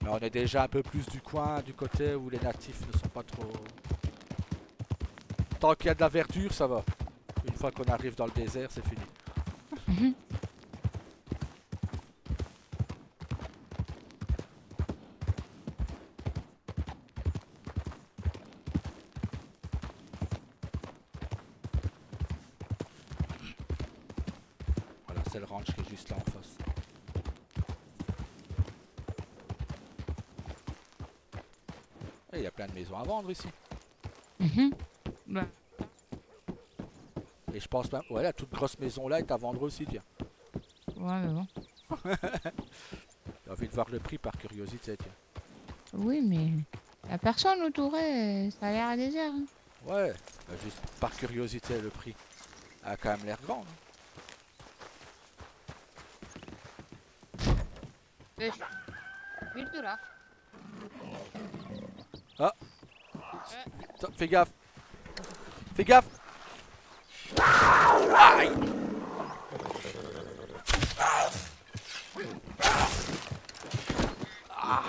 Mais on est déjà un peu plus du coin, du côté où les natifs ne sont pas trop... Tant qu'il y a de la verdure, ça va. Une fois qu'on arrive dans le désert, c'est fini. mhm. Voilà, c'est le ranch qui est juste là en face. Et il y a plein de maisons à vendre ici. Mhm. Ben, Et je pense même... Ouais, la toute grosse maison là est à vendre aussi, tiens. ouais, mais bon. J'ai envie de voir le prix par curiosité, tiens. Oui, mais y a personne autour, ça a l'air désert. Hein. Ouais, juste par curiosité, le prix a quand même l'air grand. Hein. Pêche. Vite de là. Ah, fais gaffe. Fais gaffe. Aïe. Ah,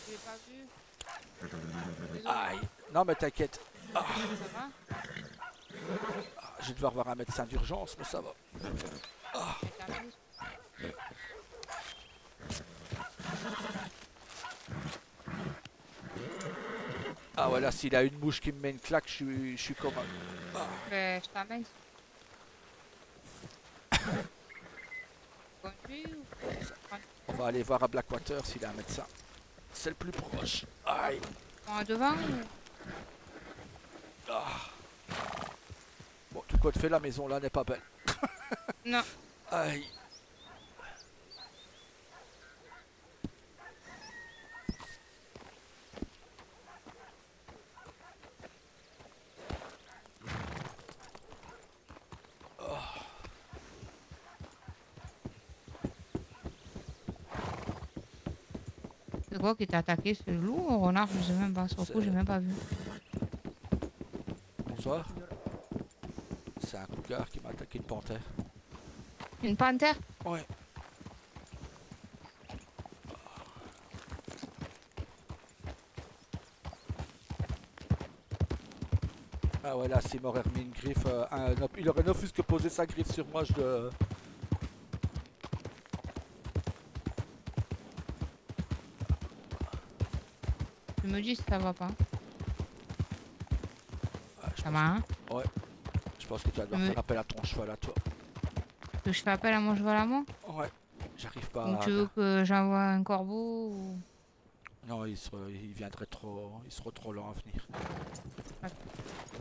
Je l'ai pas vu. Désolé. aïe. Non mais t'inquiète. Ça va? Je vais devoir voir un médecin d'urgence, mais ça va. C'est terminé. Ah voilà, s'il a une mouche qui me met une claque, je suis comme un... Ah, Ben, je t'amène. Conduis ou prendre on va aller voir à Blackwater s'il a un médecin. C'est le plus proche. Aïe. en devant ou... Ah. Bon, tout compte fait, la maison là n'est pas belle. Non. Aïe. C'est quoi qui t'a attaqué? C'est le loup ou le renard? Je sais même pas. Sur le coup, j'ai même pas vu. Bonsoir. C'est un cougar qui m'a attaqué une panthère. Une panthère? Ouais. Ah ouais, là, s'il m'aurait remis une griffe, il aurait n'offusque posé sa griffe sur moi, Tu me dis si ça va pas. je Ça pense va, hein? que... Ouais. Je pense que tu vas devoir faire appel à ton cheval à toi. Que je fais appel à mon cheval à moi? Ouais. J'arrive pas Ou à... tu veux que j'envoie un corbeau ou... Non, il viendrait trop... Il serait trop lent à venir.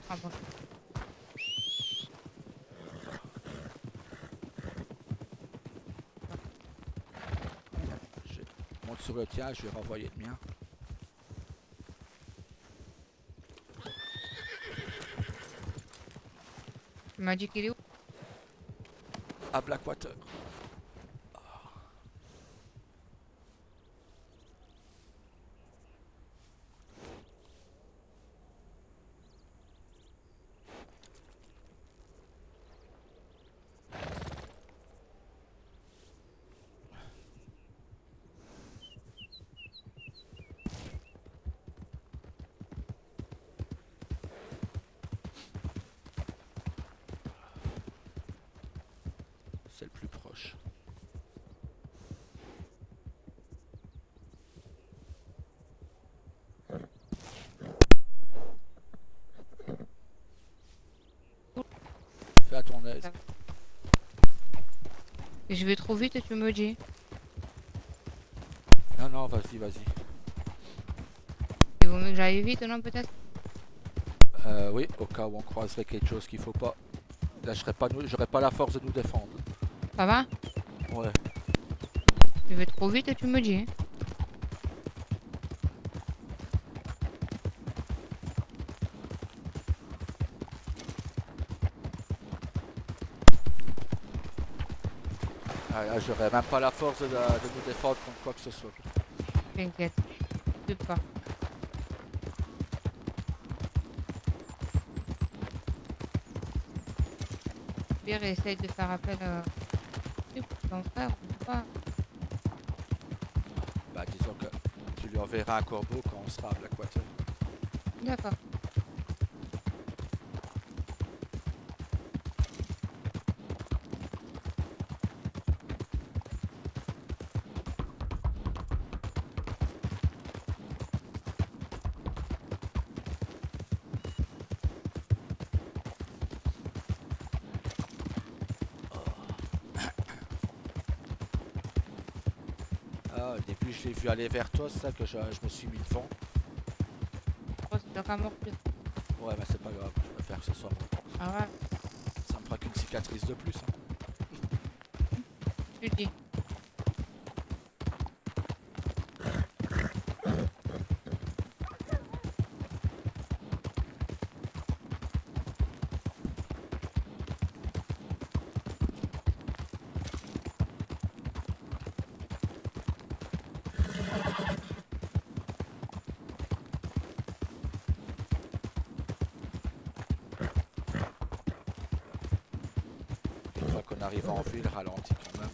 Ah bon. Je monte sur le tien, je vais renvoyer le mien. Tu m'as dit qu'il est où? À Blackwater. C'est le plus proche. Fais à ton aise. Et je vais trop vite et tu me dis. Non, non, vas-y, vas-y. Il vaut mieux que j'aille vite, non, peut-être? Oui, au cas où on croiserait quelque chose qu'il faut pas. Là, j'aurais pas la force de nous défendre. Ça va? Ouais. Je vais trop vite et tu me dis. Ah, là, j'aurais même pas la force de nous défendre contre quoi que ce soit. T'inquiète. Je sais pas. Pierre essaye de faire appel à ton frère, je sais pas. Bah, disons que tu lui enverras un corbeau quand on sera à Blackwater. D'accord. Ah, au début, je l'ai vu aller vers toi, c'est ça que je me suis mis devant. Oh, c'est donc à mort. Ouais, mais c'est pas grave, je préfère que ce soit moi. Ah ouais, Ça me fera qu'une cicatrice de plus. Hein. tu dis. Une fois qu'on arrive en ville, ralentit quand même.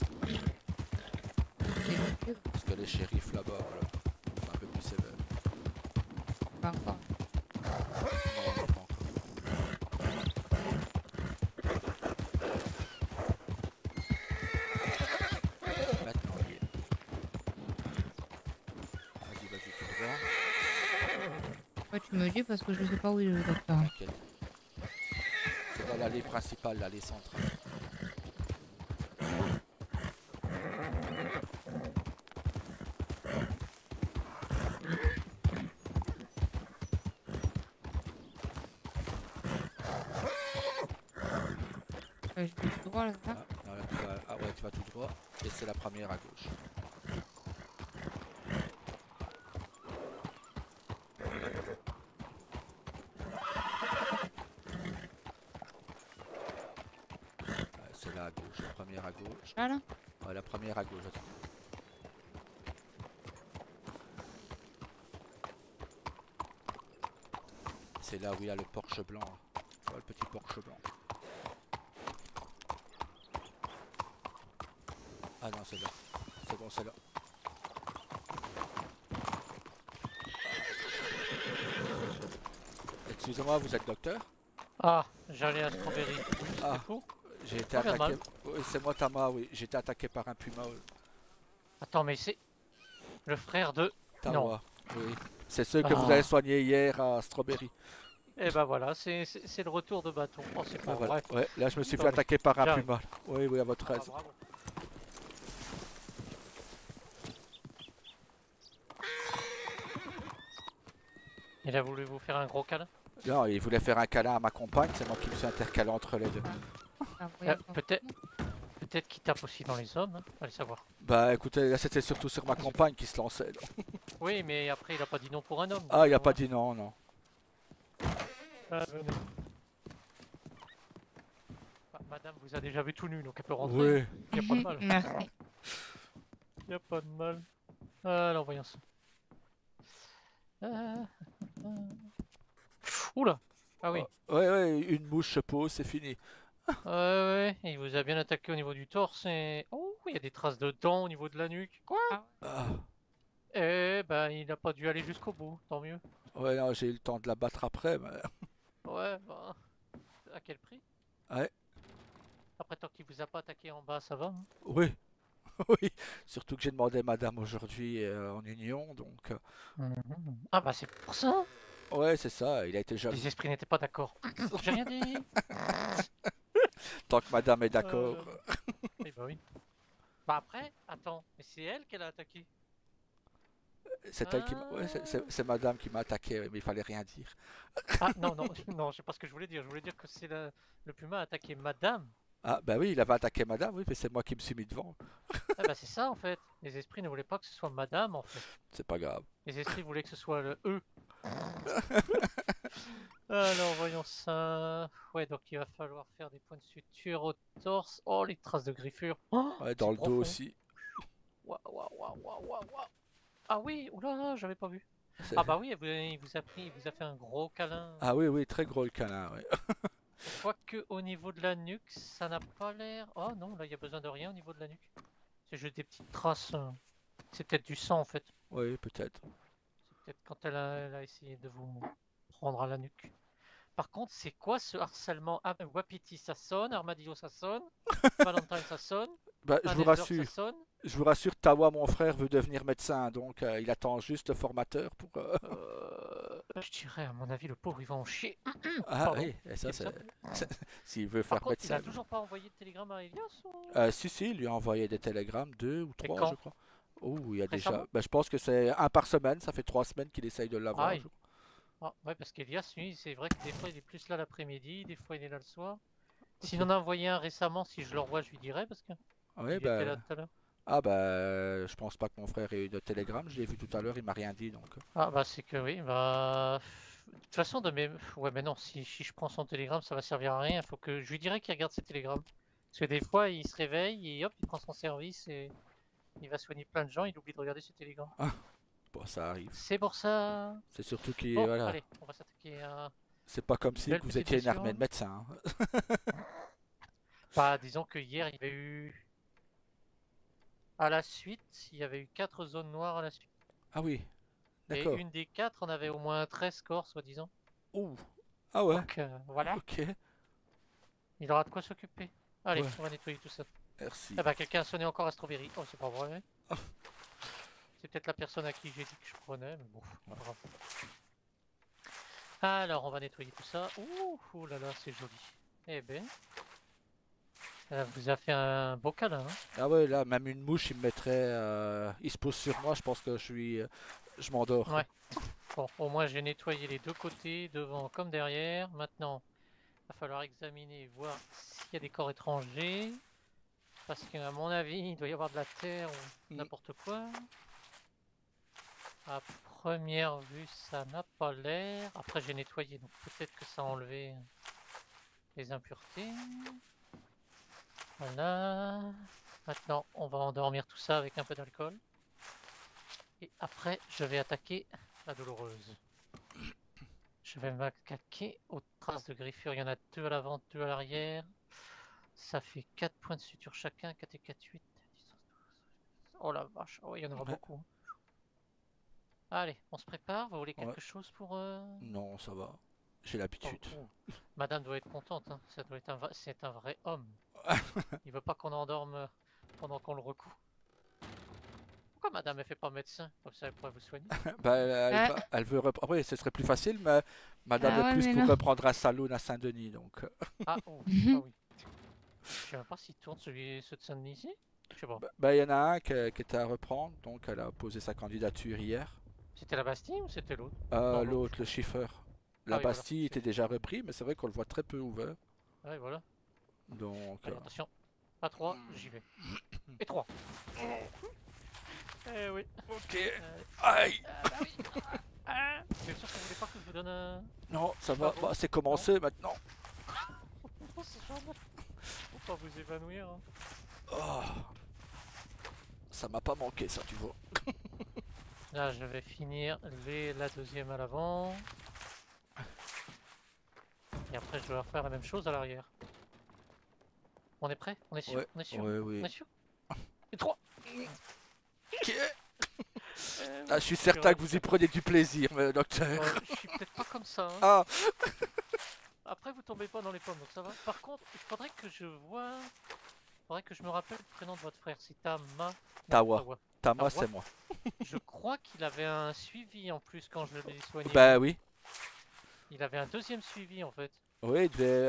Parce que les shérifs là-bas, voilà, sont un peu plus sévères. Pas encore. Non, pas encore. Maintenant, il y est. Vas-y, vas-y, tout droit. Ouais, tu me dis parce que je sais pas où est le docteur. Ok. C'est dans l'allée principale, l'allée centrale. Je vais tout droit là, c'est ça? Ah, là, ah ouais, tu vas tout droit. Et c'est la première à gauche. C'est là à gauche, la première à gauche. Là, là? Ouais, la première à gauche. Attends. C'est là où il y a le Porsche blanc. Ouais, le petit Porsche blanc. Ah non, c'est là. C'est bon, c'est là. Excusez-moi, vous êtes docteur? Ah, j'allais à Strawberry. Oui, Ah. c'est tout. J'ai été Oh, bien attaqué. mal. Oui, c'est moi Tama, oui. J'ai été attaqué par un puma. Attends, mais c'est le frère de... Non. Tawa. Oui. C'est ceux que vous Ah. avez soignés hier à Strawberry. Et ben voilà, c'est le retour de bâton. Oh, c'est pas Ah, voilà. vrai. Ouais, là je me suis fait Non, mais attaquer par un j'arrive. puma. Oui, oui, à votre Ah, aise. bravo. Il a voulu vous faire un gros câlin. Non, il voulait faire un câlin à ma compagne, c'est moi qui me suis intercalé entre les deux. Ah, voyons pas. Peut-être qu'il tape aussi dans les hommes, hein. Allez savoir. Bah écoutez, là c'était surtout sur ma compagne qui se lançait. Oui, mais après il a pas dit non pour un homme. Ah, il a pas dit non, non. Ah, venez. Bah, madame vous a déjà vu tout nu, donc elle peut rentrer. Oui. Il n'y a pas de mal. Merci. Il n'y a pas de mal. Alors voyons ça. Oula. Ah oui. Ouais, ouais, une mouche se pose, c'est fini. Ouais, il vous a bien attaqué au niveau du torse et... Oh, il y a des traces de dents au niveau de la nuque. Quoi? Ah. Eh ben, il n'a pas dû aller jusqu'au bout, tant mieux. Ouais, non, j'ai eu le temps de la battre après, mais... Ouais, bah... À quel prix? Ouais. Après, tant qu'il vous a pas attaqué en bas, ça va, hein. Oui. Oui. Surtout que j'ai demandé madame aujourd'hui en union, donc... Ah bah c'est pour ça. Ouais, c'est ça, il a été jaloux. Les esprits n'étaient pas d'accord. J'ai rien dit. Tant que madame est d'accord. Eh bah oui. Bah après, attends, mais c'est elle qu'elle a attaqué. C'est elle qui m'a... Ouais, c'est madame qui m'a attaqué, mais il fallait rien dire. Ah non, non, non, je sais pas ce que je voulais dire. Je voulais dire que c'est le puma a attaqué madame. Ah, bah oui, il avait attaqué madame, oui, mais c'est moi qui me suis mis devant. Ah bah c'est ça en fait. Les esprits ne voulaient pas que ce soit madame en fait. C'est pas grave. Les esprits voulaient que ce soit le E. Alors voyons ça. Ouais, donc il va falloir faire des points de suture au torse. Oh, les traces de griffures. Oh, Ouais, dans c'est le dos profond. aussi. Waouh, waouh, waouh, waouh, waouh, waouh. Ah oui, oula, j'avais pas vu. C'est- Ah bah oui, il vous a pris, il vous a fait un gros câlin. Ah oui, oui, très gros le câlin, ouais. Quoique au niveau de la nuque, ça n'a pas l'air... Oh non, là il y a besoin de rien au niveau de la nuque. C'est juste des petites traces. C'est peut-être du sang en fait. Oui, peut-être. C'est peut-être quand elle a essayé de vous prendre à la nuque. Par contre, c'est quoi ce harcèlement? Ah, Wapiti ça sonne, Armadillo ça sonne, Valentine ça sonne, Bah, je vous Adelbert, rassure. ça sonne. Je vous rassure, Tawa, mon frère, veut devenir médecin, donc il attend juste le formateur pour... Je dirais, à mon avis, le pauvre il va en chier. Ah Pardon. oui, et ça, Comme c'est... S'il veut Par faire contre, il médecin... a toujours pas envoyé de télégramme à Elias ou... Si, il lui a envoyé des télégrammes, 2 ou 3, quand? je crois. Oh, il y a Récemment? déjà... Bah, je pense que c'est un par semaine, ça fait 3 semaines qu'il essaye de l'avoir. Ah, ah, ouais, parce qu'Elias, lui, c'est vrai que des fois il est plus là l'après-midi, des fois il est là le soir. S'il en a envoyé un récemment, si je le revois, je lui dirai parce que Oui, il était là tout à l'heure. Ah bah, je pense pas que mon frère ait eu de télégramme, je l'ai vu tout à l'heure, il m'a rien dit, donc... Ah bah c'est que oui, bah... De toute façon, ouais mais non, si je prends son télégramme, ça va servir à rien, faut que... Je lui dirai qu'il regarde ses télégrammes. Parce que des fois, il se réveille et hop, il prend son service et... Il va soigner plein de gens, il oublie de regarder ses télégrammes. Bon, ça arrive. C'est pour ça... C'est surtout qu'il... Bon, voilà. allez, on va s'attaquer à... C'est pas comme si Belle vous petite étiez une mission. armée de médecins. Bah, disons que hier, il y avait eu... À la suite, il y avait eu 4 zones noires à la suite. Ah oui, Et d'accord. une des 4, on avait au moins 13 corps, soi-disant. Ouh. Ah ouais, Donc voilà, ok, il aura de quoi s'occuper. Allez, Ouais. on va nettoyer tout ça. merci. Ah bah quelqu'un a sonné encore à Strawberry. Oh, c'est pas vrai. Ah. C'est peut-être la personne à qui j'ai dit que je prenais, mais bon, pas grave. Alors, on va nettoyer tout ça. Ouh là là, c'est joli. Eh ben, elle vous a fait un beau câlin, hein. Ah ouais, là, même une mouche, il me mettrait... il se pose sur moi, je pense que je m'endors. Ouais. Bon, au moins j'ai nettoyé les deux côtés, devant comme derrière. Maintenant, il va falloir examiner, voir s'il y a des corps étrangers. Parce qu'à mon avis, il doit y avoir de la terre ou Mm. n'importe quoi. À première vue, ça n'a pas l'air. Après, j'ai nettoyé, donc peut-être que ça a enlevé les impuretés. Voilà. Maintenant, on va endormir tout ça avec un peu d'alcool. Et après, je vais attaquer la douloureuse. Je vais m'attaquer aux traces de griffure. Il y en a 2 à l'avant, 2 à l'arrière. Ça fait 4 points de suture chacun. 4 et 4, 8. 10, 11, 12. Oh la vache, oh, il y en aura Ouais. beaucoup. Allez, on se prépare. Vous voulez Ouais. quelque chose pour... Non, ça va. J'ai Oh, l'habitude. oh. Madame doit être contente, hein. Ça doit être c'est un vrai homme. Il veut pas qu'on endorme pendant qu'on le recoue. Pourquoi madame elle fait pas médecin? Comme ça elle pourrait vous soigner. Bah, elle, Ah. elle veut reprendre. Oui, ce serait plus facile, mais madame Ah est ouais, plus mais pour non. reprendre un saloon à Saint-Denis, donc. Ah, oh, ah oui. Je sais même pas s'il tourne ceux de Saint-Denis ici. Je sais pas. Bah, il y en a un qui était à reprendre, donc elle a posé sa candidature hier. C'était la Bastille ou c'était l'autre? Non, l'autre. L'autre, le chiffreur. La Ah oui, voilà. Bastille était déjà repris, mais c'est vrai qu'on le voit très peu ouvert. Ah oui, voilà. Donc. Allez, attention. À 3, j'y vais. Et 3. Eh oui. Ok. Aïe. Ah bah oui. Ah. Bien sûr que vous voulez pas que je vous donne un... Non, ça va. Bravo. Bah, c'est commencé maintenant. Oh, c'est génial. Faut pas vous évanouir. Hein. Oh. Ça m'a pas manqué, ça, tu vois. Là, je vais finir la deuxième à l'avant. Et après, je vais refaire la même chose à l'arrière. On est prêt? On est sûr? Ouais. On est sûr? Ouais, oui. On est sûr? Et 3. Ok. Ah, je suis certain que vous y prenez du plaisir, docteur. Je suis peut-être pas comme ça. Hein. Ah. Après, vous tombez pas dans les pommes, donc ça va. Par contre, il faudrait que je vois. Il faudrait que je me rappelle le prénom de votre frère. C'est Tama. Tawa. Tawa. Tama, Tawa. c'est moi. Je crois qu'il avait un suivi en plus quand je l'ai soigné. Bah oui. Il avait un deuxième suivi en fait. Oui, il devait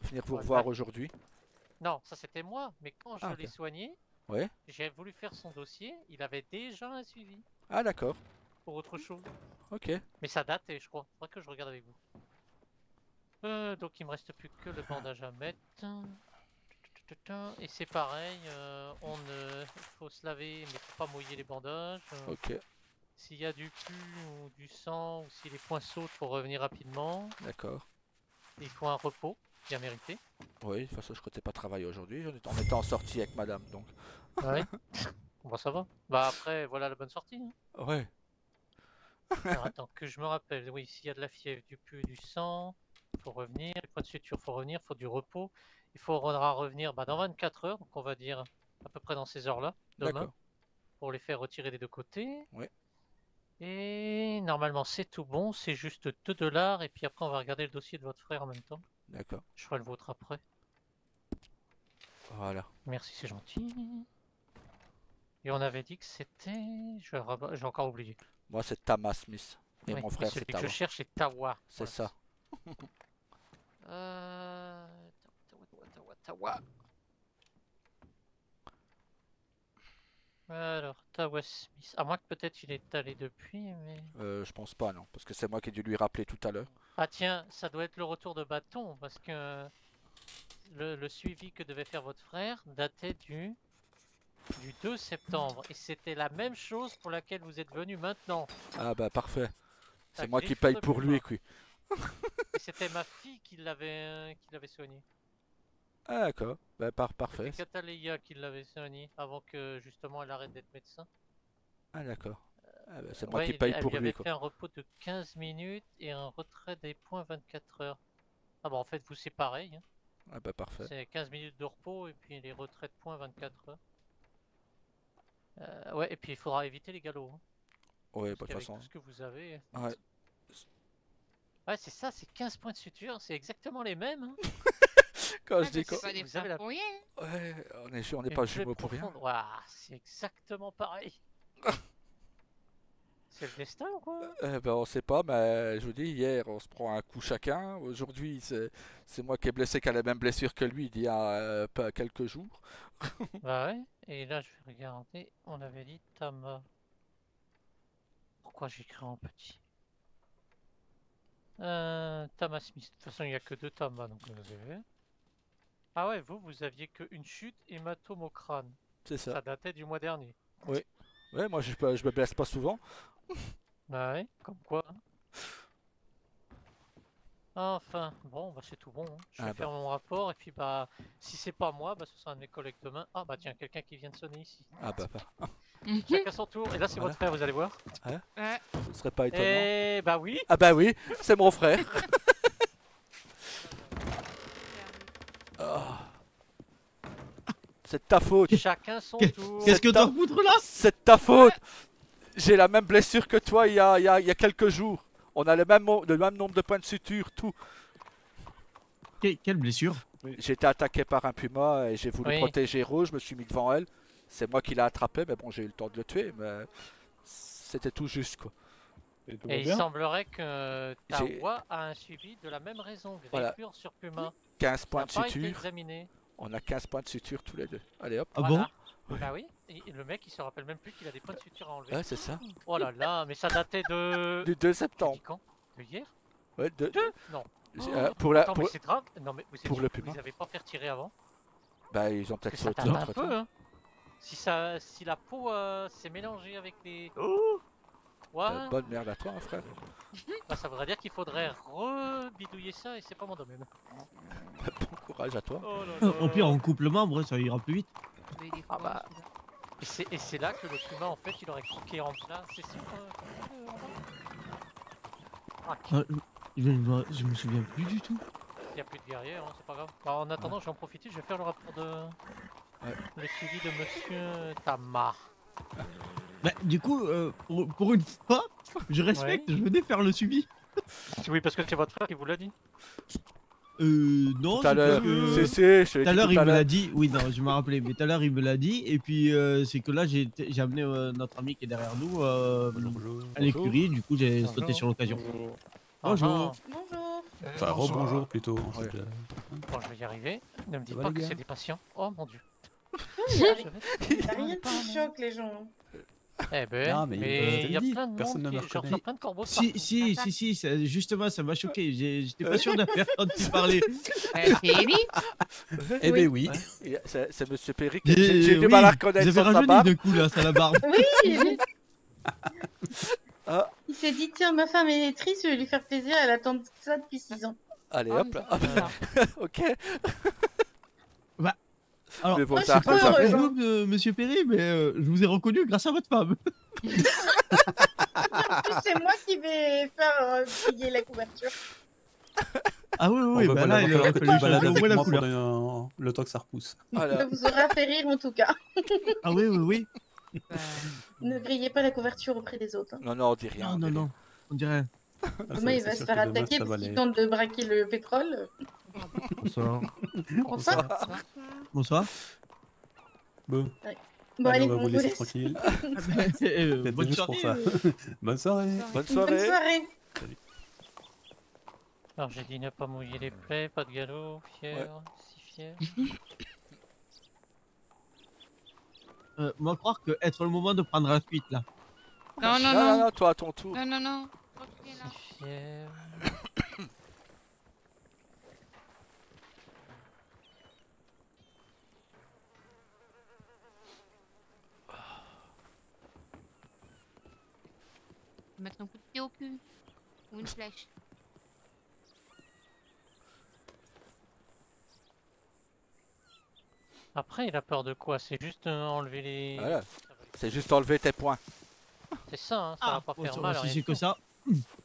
venir vous Ouais, revoir bah- aujourd'hui. Non, ça c'était moi, mais quand je Ah, l'ai ok. soigné, Ouais. j'ai voulu faire son dossier, il avait déjà un suivi Ah, d'accord. pour autre chose. Ok. Mais ça datait, je crois. Faudrait que je regarde avec vous. Donc il me reste plus que le bandage à mettre. Et c'est pareil, faut se laver, mais faut pas mouiller les bandages. Ok. S'il y a du pu ou du sang, ou si les points sautent, faut revenir rapidement. D'accord. Il faut un repos, bien mérité. Oui, de toute façon, je comptais pas travailler aujourd'hui. On était en sortie avec madame, donc. Ouais. Bon, bah ça va. Bah après, voilà la bonne sortie. Hein. Ouais. Alors attends, que je me rappelle. Oui, s'il y a de la fièvre, du pu, du sang, faut revenir. Les points de suture, faut revenir. Faut du repos. Il faudra revenir dans 24 heures, donc on va dire à peu près dans ces heures-là, demain, D'accord. pour les faire retirer des deux côtés. Ouais. Et normalement c'est tout bon, c'est juste 2 $. Et puis après on va regarder le dossier de votre frère en même temps. D'accord. Je ferai le vôtre après. Voilà. Merci, c'est gentil. Et on avait dit que c'était... J'ai encore oublié. Moi, c'est Tama Smith. Et Oui, mon mais frère, celui c'est que je Tawa. cherche c'est Tawa. C'est Voilà. ça. Tawa. Alors, Tawa Smith. À moins que peut-être il est allé depuis, mais... Je pense pas, non. Parce que c'est moi qui ai dû lui rappeler tout à l'heure. Ah tiens, ça doit être le retour de bâton, parce que le suivi que devait faire votre frère datait du 2 septembre. Et c'était la même chose pour laquelle vous êtes venu maintenant. Ah, bah, parfait. La C'est moi qui griffure paye de pour lui, puma. quoi. Et c'était ma fille qui l'avait soigné. Ah, d'accord. Bah, parfait. C'est Cataléa qui l'avait soigné avant que justement elle arrête d'être médecin. Ah, d'accord. Ah, bah, c'est moi Ouais, qui paye elle pour lui lui, avait quoi. fait un repos de 15 minutes et un retrait des points 24 heures. Ah bah en fait vous c'est pareil. Hein. Ah, bah, parfait. C'est 15 minutes de repos et puis les retraits de points 24 heures. Ouais, et puis il faudra éviter les galops. Hein. Ouais, bah, de Parce toute qu'avec façon. tout ce que vous avez. Ouais. Ouais, c'est ça, c'est 15 points de suture, c'est exactement les mêmes. Hein. Quand Ah, je dis bah, quoi. c'est pas des Vous avez frères la- pour rien. Ouais, on n'est Une pas plaie jumeaux pour rien. profonde. Ouah, c'est exactement pareil. C'est le destin ou quoi? Ben, on sait pas, mais je vous dis, hier, on se prend un coup chacun. Aujourd'hui, c'est moi qui ai blessé, qui a la même blessure que lui il y a pas quelques jours. Bah ouais, et là je vais regarder, on avait dit Tama. Pourquoi j'écris en petit? Tama Smith. De toute façon, il n'y a que deux Tama, donc vous avez. Ah ouais, vous aviez qu'une chute hématome au crâne. C'est ça. Ça datait du mois dernier. Oui. Ouais, moi, je me blesse pas souvent. Bah ouais, comme quoi. Enfin, bon, bah c'est tout bon, hein. Je vais Ah faire mon rapport, et puis bah, si c'est pas moi, bah ce sera un de mes collègues demain. Ah bah tiens, quelqu'un qui vient de sonner ici. Ah bah, Chacun son tour, et là c'est Voilà. votre frère, vous allez voir. Ouais. ce serait pas étonnant. Et bah oui. Ah bah oui, c'est mon frère. Ah. C'est de ta faute. Chacun son Qu'est- tour. Qu'est-ce que t'en foutre là? C'est de ta faute. J'ai la même blessure que toi il y a quelques jours. On a le même nombre de points de suture, tout. Quelle blessure? J'ai été attaqué par un puma et j'ai voulu Oui. protéger Rose, je me suis mis devant elle. C'est moi qui l'ai attrapé, mais bon, j'ai eu le temps de le tuer, mais c'était tout juste quoi. Et tout va Et il bien? semblerait que J'ai- Tawa a un suivi de la même raison, Voilà. griffure sur puma. 15 points Ça de n'a pas été suture. examiné. On a 15 points de suture tous les deux. Allez hop. Ah Voilà. bon? Bah oui, et le mec il se rappelle même plus qu'il a des points de suture à enlever. Ouais, c'est ça. Oh là là, mais ça datait de. Du 2 T'as septembre. dit quand? De hier? Ouais, Non. pour la, Attends, mais pour- c'est grave. Non, mais vous êtes pour sûr le que puma. vous avez pas fait retirer avant? Bah, ils ont Parce peut-être que ça sauté date un entre peu, temps. hein. Si la peau s'est mélangée avec les. Ouais, Bonne merde à toi, hein, frère. bah, ça voudrait dire qu'il faudrait rebidouiller ça et c'est pas mon domaine. Bon courage à toi. Oh là là. Au pire, on coupe le membre, ça ira plus vite. Mais il est Ah fort, bah. celui-là. Et c'est là que le puma en fait il aurait croqué en plein. C'est sûr. Ah, Je me souviens plus du tout. il n'y a plus de guerriers, hein, c'est pas grave. Bah, en attendant, je vais en profiter, je vais faire le rapport de. Ouais. Le suivi de monsieur Tamar. Bah, du coup, pour une fois, je respecte, je venais faire le suivi. Oui, parce que c'est votre frère qui vous l'a dit. Non, Tout à c'est l'heure. parce que- Je l'ai Tout à dit l'heure, tout il à me l'heure. l'a dit. Oui, non, je me rappelais. Mais tout à l'heure, il me l'a dit. Et puis, c'est que là, j'ai amené notre ami qui est derrière nous Bonjour. à l'écurie. Du coup, j'ai Bonjour. sauté sur l'occasion. Bonjour. Bonjour. Bonjour. Enfin, rebonjour plutôt. en Ouais. fait. Bon, je vais y arriver. Ne me dites Ça va, pas les que gars c'est des patients. Oh mon dieu. Il y a Je vais- il y a rien qui choque les gens. Eh ben, Non, mais mais il y a je te le dis, plein de personne monde ne me qui. J'en reconnaît. plein de corbeaux. Si, partout. si, justement, ça m'a choqué. J'étais pas sûr de la personne qui parlait. C'est Ellie. Eh ben oui. C'est Monsieur Perry. J'ai J'ai du mal à reconnaître Vous avez sans sa rajeuni barbe. d'un coup, là, ça la barbe. Oui. Ah, Il s'est dit tiens ma femme est triste, je vais lui faire plaisir, elle attend ça depuis 6 ans. allez Oh, hop mais là. ça Ah, fait bah, ça. ok. Alors, Mais bon, moi, tard je que suis pas jamais. heureuse. vous, monsieur Perry, mais je vous ai reconnu grâce à votre femme. En plus c'est moi qui vais faire plier la couverture. Ah oui, oui, Bon, bah voilà, là, il va aurait falloir que fallu tu balades changer au avec moins la moi couleur. pendant le temps que ça repousse. Voilà. Ça vous aura fait rire en tout cas. Ah oui, oui, oui. Bah, Ne grillez pas la couverture auprès des autres. Non, non, on dit rien. Non, on non, dit non. On dirait. Ah, Demain il c'est va se sûr faire que demain, attaquer ça va parce qu'il aller. tente de braquer le pétrole. Bonsoir. Bonsoir. Bonsoir. Bon, Bon allez, allez, on va on vous vous laisser laisse. tranquille. Bonne Peut-être juste pour soirée. ça. Bonne soirée. Bonne Bonne soirée. soirée. Alors j'ai dit ne pas mouiller les plaies, pas de galop, fier, si fier. Moi, croire que être le moment de prendre la suite, là. Non, non, Non, non. toi à ton tour. Non, non, non. Continue, là. Si fier. Mettre un coup de pied au cul. Ou une flèche. Après, il a peur de quoi? C'est juste enlever les. Voilà. Ça va lui- C'est juste enlever tes points. C'est ça, hein, ça va pas faire mal. si rien c'est du que tout. ça.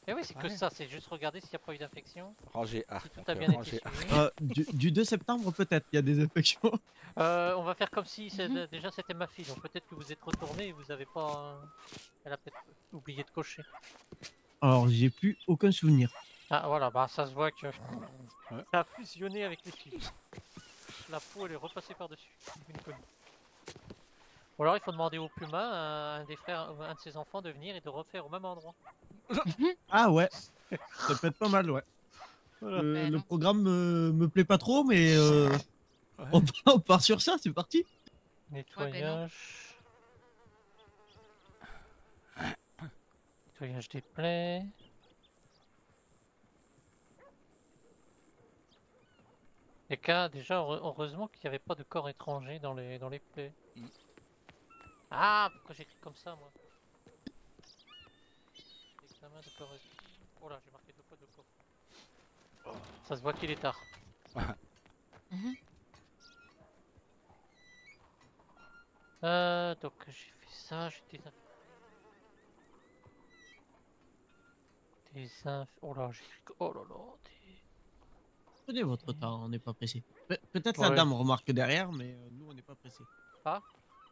Eh oui, c'est que Ouais. ça, c'est juste regarder s'il n'y a pas eu d'infection. Ranger arc. Si tout Donc, a bien été ranger arc. suivi. Du 2 septembre, peut-être, il y a des infections. On va faire comme si déjà c'était ma fille, donc peut-être que vous êtes retourné et vous avez pas. Elle a peut-être oublié de cocher. Alors, j'ai plus aucun souvenir. Ah voilà, bah ça se voit que Ouais. ça a fusionné avec les fils. La peau elle est repassée par-dessus. Une conne. Ou alors il faut demander au Puma, un des frères, un de ses enfants, de venir et de refaire au même endroit. Ah ouais, ça peut être pas mal, ouais. Ben Le non. programme me plaît pas trop, mais Ouais. on part sur ça, c'est parti. Nettoyage. Nettoyage des plaies. Et cas, déjà, heureusement qu'il n'y avait pas de corps étranger dans les plaies. Mm. Ah, pourquoi j'écris comme ça, moi? Examen de corps étranger. Oh là, j'ai marqué 2 fois de corps. Ça se voit qu'il est tard. Mhm. Donc j'ai fait ça, j'ai oh là, j'ai écrit... Oh là là, Prenez votre temps, on n'est pas pressé. Peut-être la Ouais. dame remarque derrière, mais nous on n'est pas pressé.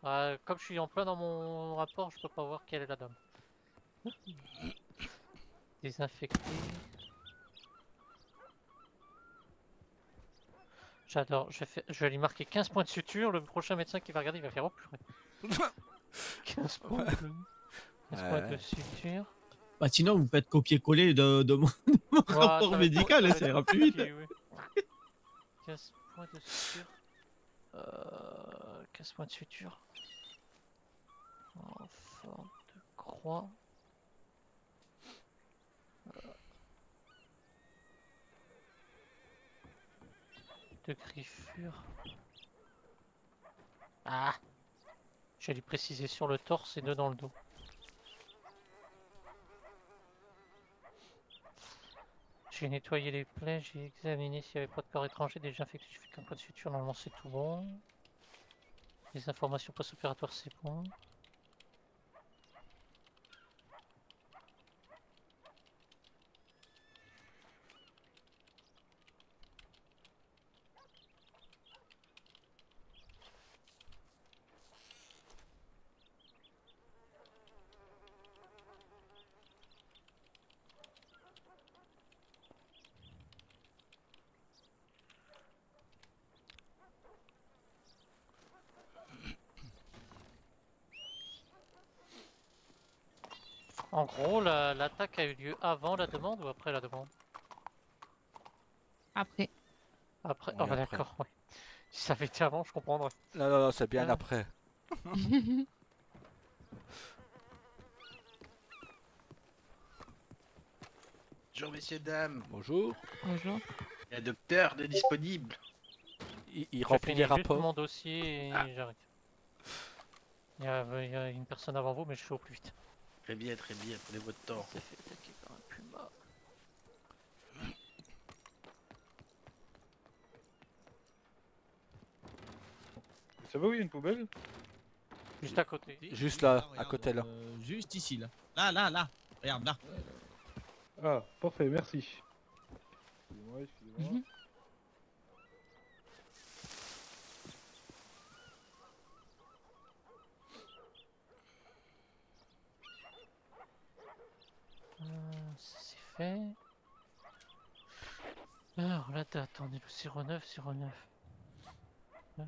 Comme je suis en plein dans mon rapport, je peux pas voir quelle est la dame. Désinfecter. J'adore, je vais lui marquer 15 points de suture, le prochain médecin qui va regarder, il va faire oh purée. 15 points de, 15 points de Ouais. suture. Bah sinon vous faites copier-coller de mon rapport ça va être médical, bon, et ça ça va ira être plus vite. compliqué, oui. 15 points de suture. 15 points de suture. En forme de croix. De griffure. Ah! Je vais lui préciser sur le torse et 2 dans le dos. J'ai nettoyé les plaies, j'ai examiné s'il n'y avait pas de corps étranger, déjà fait que j'ai fait qu'un point de suture, normalement c'est tout bon. Les informations post-opératoires c'est bon. En gros, l'attaque a eu lieu avant la demande ou après la demande? Après. Après? Oui, Oh bah après. d'accord, ouais. Si ça avait été avant, je comprendrais. Non, non, non, c'est bien Ah. après. Bonjour messieurs, dames. Bonjour. Bonjour. Il y a un docteur de disponible. Il Je remplit finis les juste mon rapports. dossier et j'arrête. Il y a une personne avant vous, mais je fais au plus vite. Très bien, prenez votre temps. Ça fait attaquer par un puma. Ça va où il y a une poubelle? Juste à côté. Juste là, à regarde, côté là. Juste ici, là. Là. Regarde, là. Ah, parfait, merci. Excusez-moi, excusez-moi. Mhm. Ça c'est fait. Alors la date, on est le 09. 9.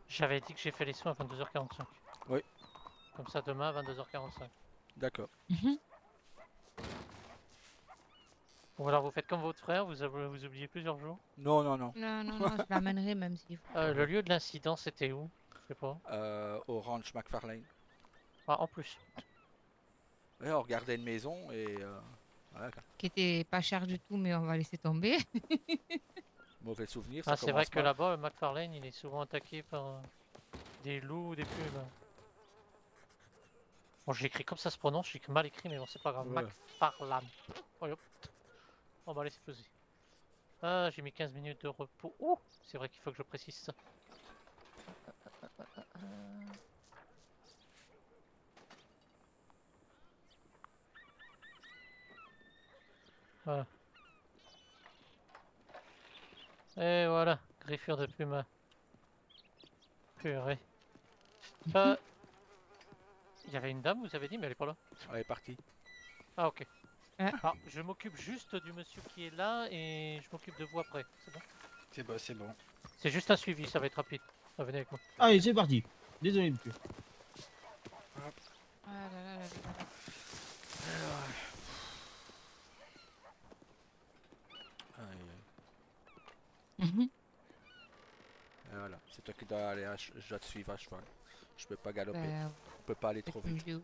J'avais dit que j'ai fait les soins à 22h45. Oui. Comme ça demain à 22h45. D'accord. Bon alors vous faites comme votre frère, vous oubliez plusieurs jours. Non, non, non. Non, non, non, je l'amènerai même s'il faut. Le lieu de l'incident c'était où? Je sais pas. Au ranch McFarlane. Ah en plus. Ouais, on regardait une maison et voilà, quoi. Qui était pas cher du tout, mais on va laisser tomber. Mauvais souvenir. Ah Ça c'est vrai commence que mal. là-bas McFarlane il est souvent attaqué par des loups ou des pumas. Bon j'ai écrit comme ça se prononce, j'ai mal écrit mais bon c'est pas grave. Ouais. McFarlane. Oh, hop. On va laisser poser. Ah j'ai mis 15 minutes de repos. Ouh, c'est vrai qu'il faut que je précise ça. Voilà. Et voilà, griffure de puma. Purée. Il y avait une dame, vous avez dit, mais elle est pas là. Elle est partie. Ah ok. Ah. Alors, je m'occupe juste du monsieur qui est là et je m'occupe de vous après, c'est bon? C'est bon, c'est bon. C'est juste un suivi, ça va être rapide. Ah, venez avec moi. Allez, c'est parti. Désolé, monsieur. Ah là là là là là. Mhm. Et voilà, c'est toi qui dois aller, je dois te suivre à cheval. Je peux pas galoper, Ben, on peut pas aller trop tu me vite. dis où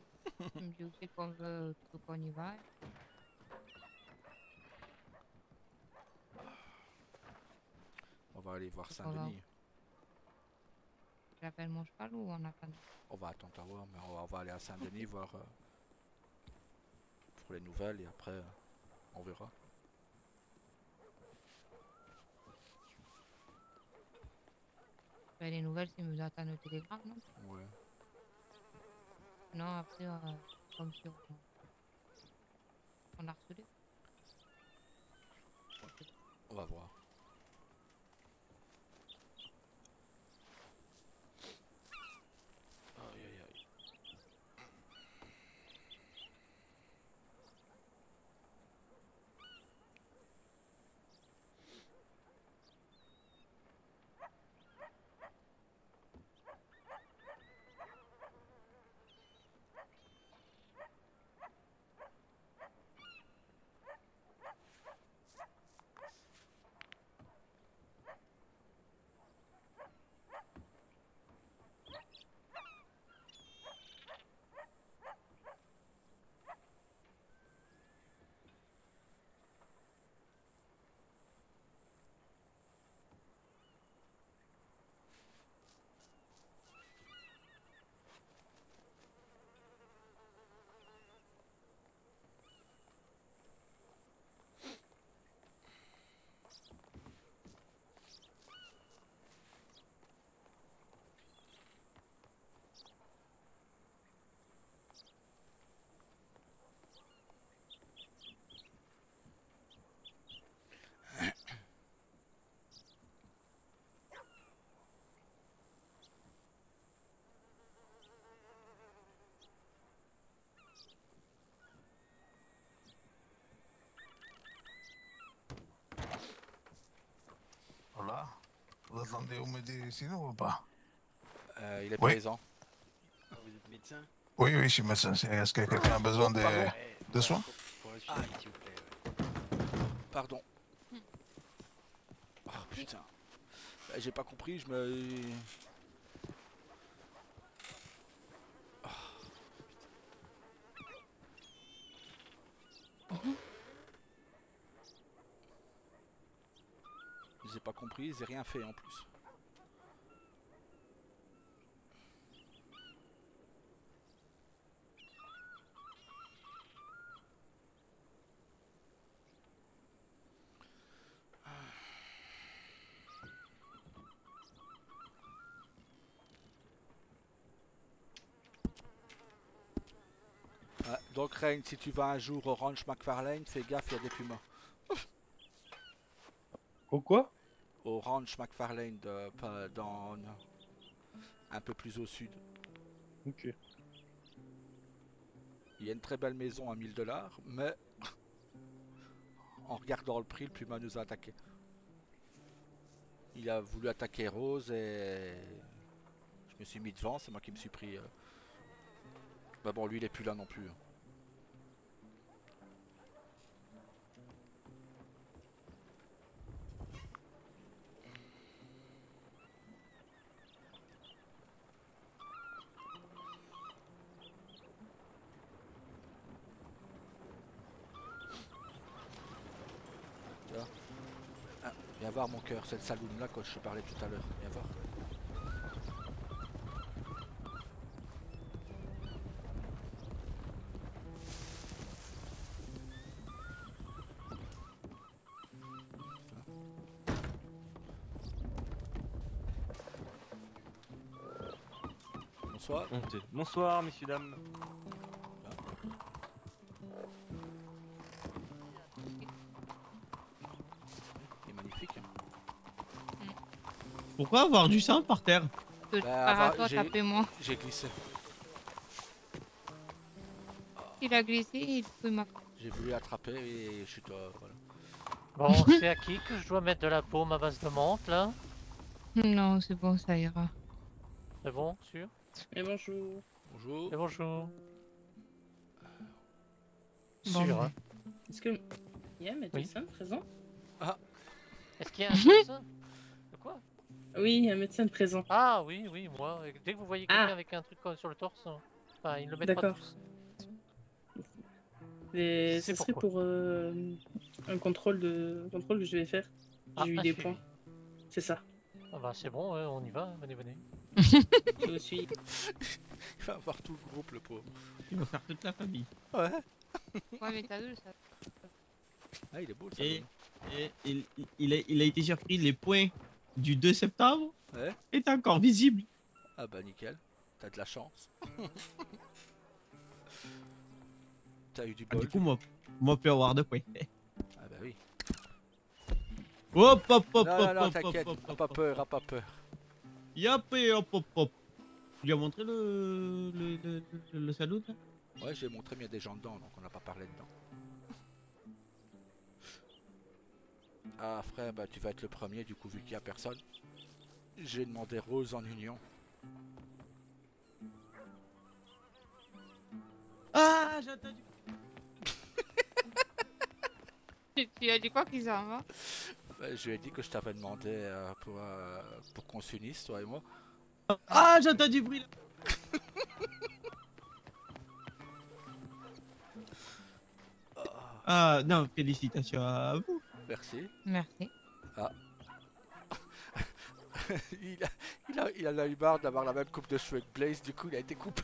tu me dis où c'est qu'on veut qu'on y va. On va aller voir Donc, on va- Saint-Denis. J'appelle mon cheval ou on attend? On va attendre à voir, mais on va aller à Saint-Denis voir pour les nouvelles et après on verra. Ben, les nouvelles, c'est nous attendre le télégramme, non? Ouais. Non, après, comme si on a harcelé. On va voir. Aïe aïe aïe. Voilà. Vous attendez au médecin ou pas? Il est Oui. présent. Ah, vous êtes médecin? Oui, oui, je suis médecin. Est-ce que quelqu'un a besoin de soins? Pour un suivi, s'il vous plaît. Ouais. Pardon. Oh putain. Bah, j'ai pas compris, je me... J'ai pas compris, j'ai rien fait en plus. Ouais, donc Rain, si tu vas un jour au Ranch McFarlane, fais gaffe, il y a des pumas. Au quoi? Au Ranch McFarlane, dans un peu plus au sud. Ok. Il y a une très belle maison à 1000 $, mais en regardant le prix, le puma nous a attaqué. Il a voulu attaquer Rose et je me suis mis devant, c'est moi qui me suis pris. Bah bon, lui il est plus là non plus. Ah, viens voir mon cœur, c'est le saloon là quand je te parlais tout à l'heure. Viens voir. Bonsoir. Bonsoir, messieurs, dames. Il est magnifique. Pourquoi avoir du sang par terre? Que Bah, par à avant, toi, tapez-moi. j'ai glissé. Il a glissé, il peut m'a... J'ai voulu attraper et je suis voilà. Bon, c'est à qui que je dois mettre de la paume à base de menthe là? Non, c'est bon, ça ira. C'est bon, sûr? Et bonjour. Bonjour. Et bonjour. Bon, Sûr, hein? Est-ce que... Il y a un médecin présent? Est-ce qu'il y a un médecin? De quoi? Oui, il y a un médecin présent. Ah oui, oui, moi. Dès que vous voyez quelqu'un Ah. avec un truc sur le torse, enfin, ils le mettent pas D'accord. tous. Et C'est ce serait pourquoi? pour un contrôle que je vais faire. J'ai Ah, eu un des suivi. points. C'est ça. Ah bah c'est bon, on y va, venez, venez. Je me suis... Il va avoir tout le groupe, le pauvre. Il va faire toute la famille. Ouais. Ouais, mais t'as vu, ça. Ah, il est beau, le Et, salon. il a été surpris, les points du 2 septembre Ouais. est encore visible. Ah bah nickel. T'as de la chance. T'as eu du Ah, bol. du coup, moi, peut avoir 2 points. Ah bah oui. Hop, hop, hop, Non, hop, non, non, hop, t'inquiète. hop, A hop, pas hop. peur, a pas peur. Yop, et hop, hop, hop. Tu lui as montré le salut là? Ouais, j'ai montré, mais il y a des gens dedans, donc on n'a pas parlé dedans. Ah frère, bah tu vas être le premier, du coup, vu qu'il y a personne. J'ai demandé Rose en union. Ah, j'ai entendu. Tu as dit quoi qu'ils en va? Bah, je lui ai dit que je t'avais demandé pour qu'on s'unisse, toi et moi. Ah, j'ai entendu bruit là. Ah, non, félicitations à vous. Merci. Merci. Il en a eu marre d'avoir la même coupe de cheveux que Blaze, du coup il a été coupé.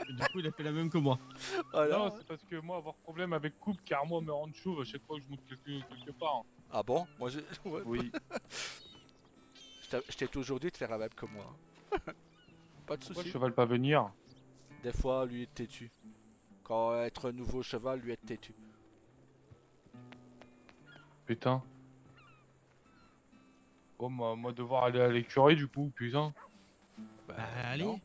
Du coup, il a fait la même que moi. Voilà. Non, c'est parce que moi, avoir problème avec coupe, car moi, me rendre chauve à chaque fois que je monte quelque part. Ah bon? Moi j'ai. Ouais. Oui. Je t'ai toujours dit de faire la même que moi. Pas de Pourquoi soucis. le cheval pas venir? Des fois, lui est têtu. Quand être nouveau cheval, lui être têtu. Putain. Oh, moi devoir aller à l'écurie du coup, putain. Bah, allez. non.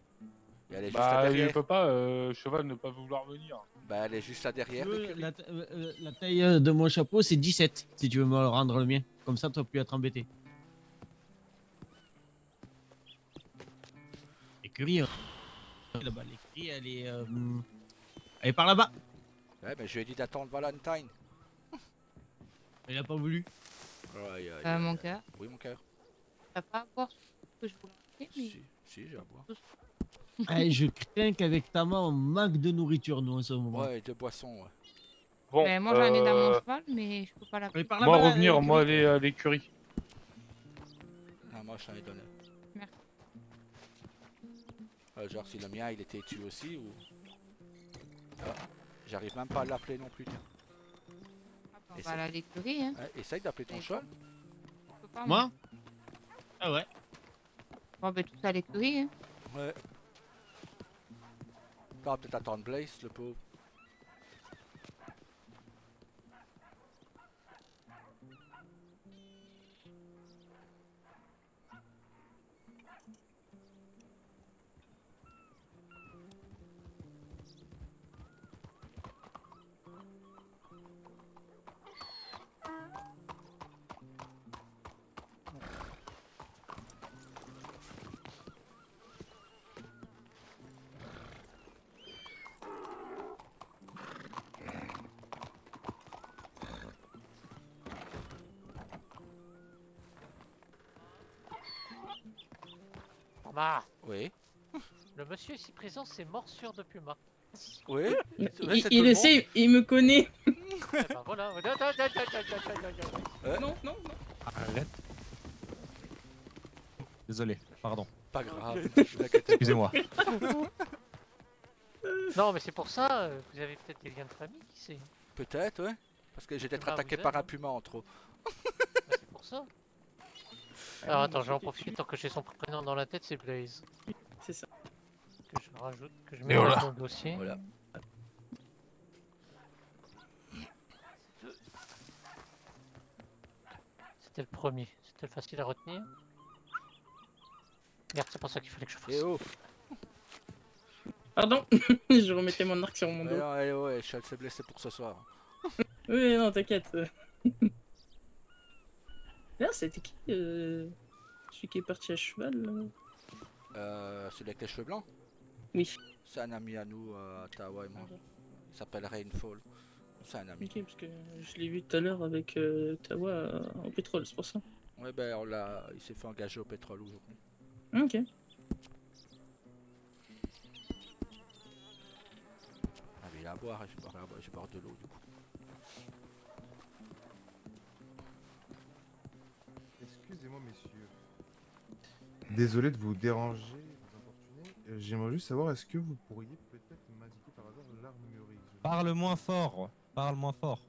Et elle est juste là Bah, il derrière. peut pas, cheval ne pas vouloir venir. Bah, elle est juste là derrière. l'écurie. La taille de mon chapeau, c'est 17, si tu veux me rendre le mien. Comme ça, tu vas plus être embêté. L'écurie, là-bas, l'écurie, elle est par là-bas. Ouais, mais je lui ai dit d'attendre Valentine. Il a pas voulu. Aïe, aïe, Mon aïe. cœur. Oui, mon cœur. T'as pas à boire ce que je voulais mais... Si, j'ai à boire. Ah, je crains qu'avec ta main, on manque de nourriture, nous, en ce moment. Ouais, de boissons, ouais. Bon, Ben, moi j'en ai dans mon cheval, mais je peux pas la Mais par moi là-bas, revenir, l'écurie. moi aller à l'écurie. Ah, moi, je t'en ai donné. Merci. Genre, si le mien, il était tué aussi, ou... Ah, j'arrive même pas à l'appeler non plus, tiens. On va aller à l'écurie, hein. Ouais, essaye d'appeler ton Mais cheval. Je peux pas, Moi? Ah ouais. Bon, ben, tout à l'écurie, hein. Ouais. On va peut-être attendre Blaze, le pauvre. Mama, Oui. le monsieur ici présent, c'est morsure de puma. Oui. Il, c'est tout il le monde. sait, il me connaît. Eh ben voilà. Non, non, non. Arrête. Désolé, pardon. Pas grave. vous inquiétez pas. Excusez-moi. Non, mais c'est pour ça, vous avez peut-être des liens de famille, qui sait. Peut-être, ouais. Parce que j'ai d'être Ah, attaqué vous par êtes, un hein. puma en trop. C'est pour ça. Alors attends, j'en profite tant que j'ai son prénom dans la tête, c'est Blaze. C'est ça. Que je rajoute, que je mets Et voilà. dans mon dossier. Voilà. C'était le premier. C'était facile à retenir. Merde, c'est pas ça qu'il fallait que je fasse. Eh oh. Pardon, je remettais mon arc sur mon Ouais, dos. non, eh ouais, Charles s'est blessé pour ce soir. Oui, non, t'inquiète. Là, c'était qui Je Celui qui est parti à cheval Celui avec les cheveux blancs? Oui. C'est un ami à nous, Tawa et moi. Il s'appelle Rainfall. C'est un ami. Ok, parce que je l'ai vu tout à l'heure avec Tawa en pétrole, c'est pour ça. Ouais, ben il s'est fait engager au pétrole aujourd'hui. Ok. Ah, mais il a à boire, je vais boire de l'eau du coup. Excusez-moi, messieurs. Désolé de vous déranger, de vous importuner. J'aimerais juste savoir, est-ce que vous pourriez peut-être m'indiquer par hasard l'armurerie? Parle moins fort. Parle moins fort.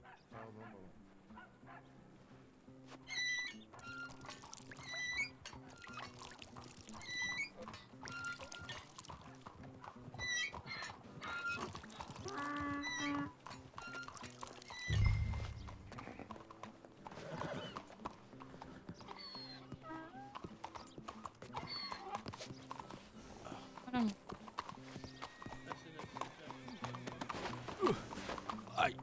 Pardon. Aïe.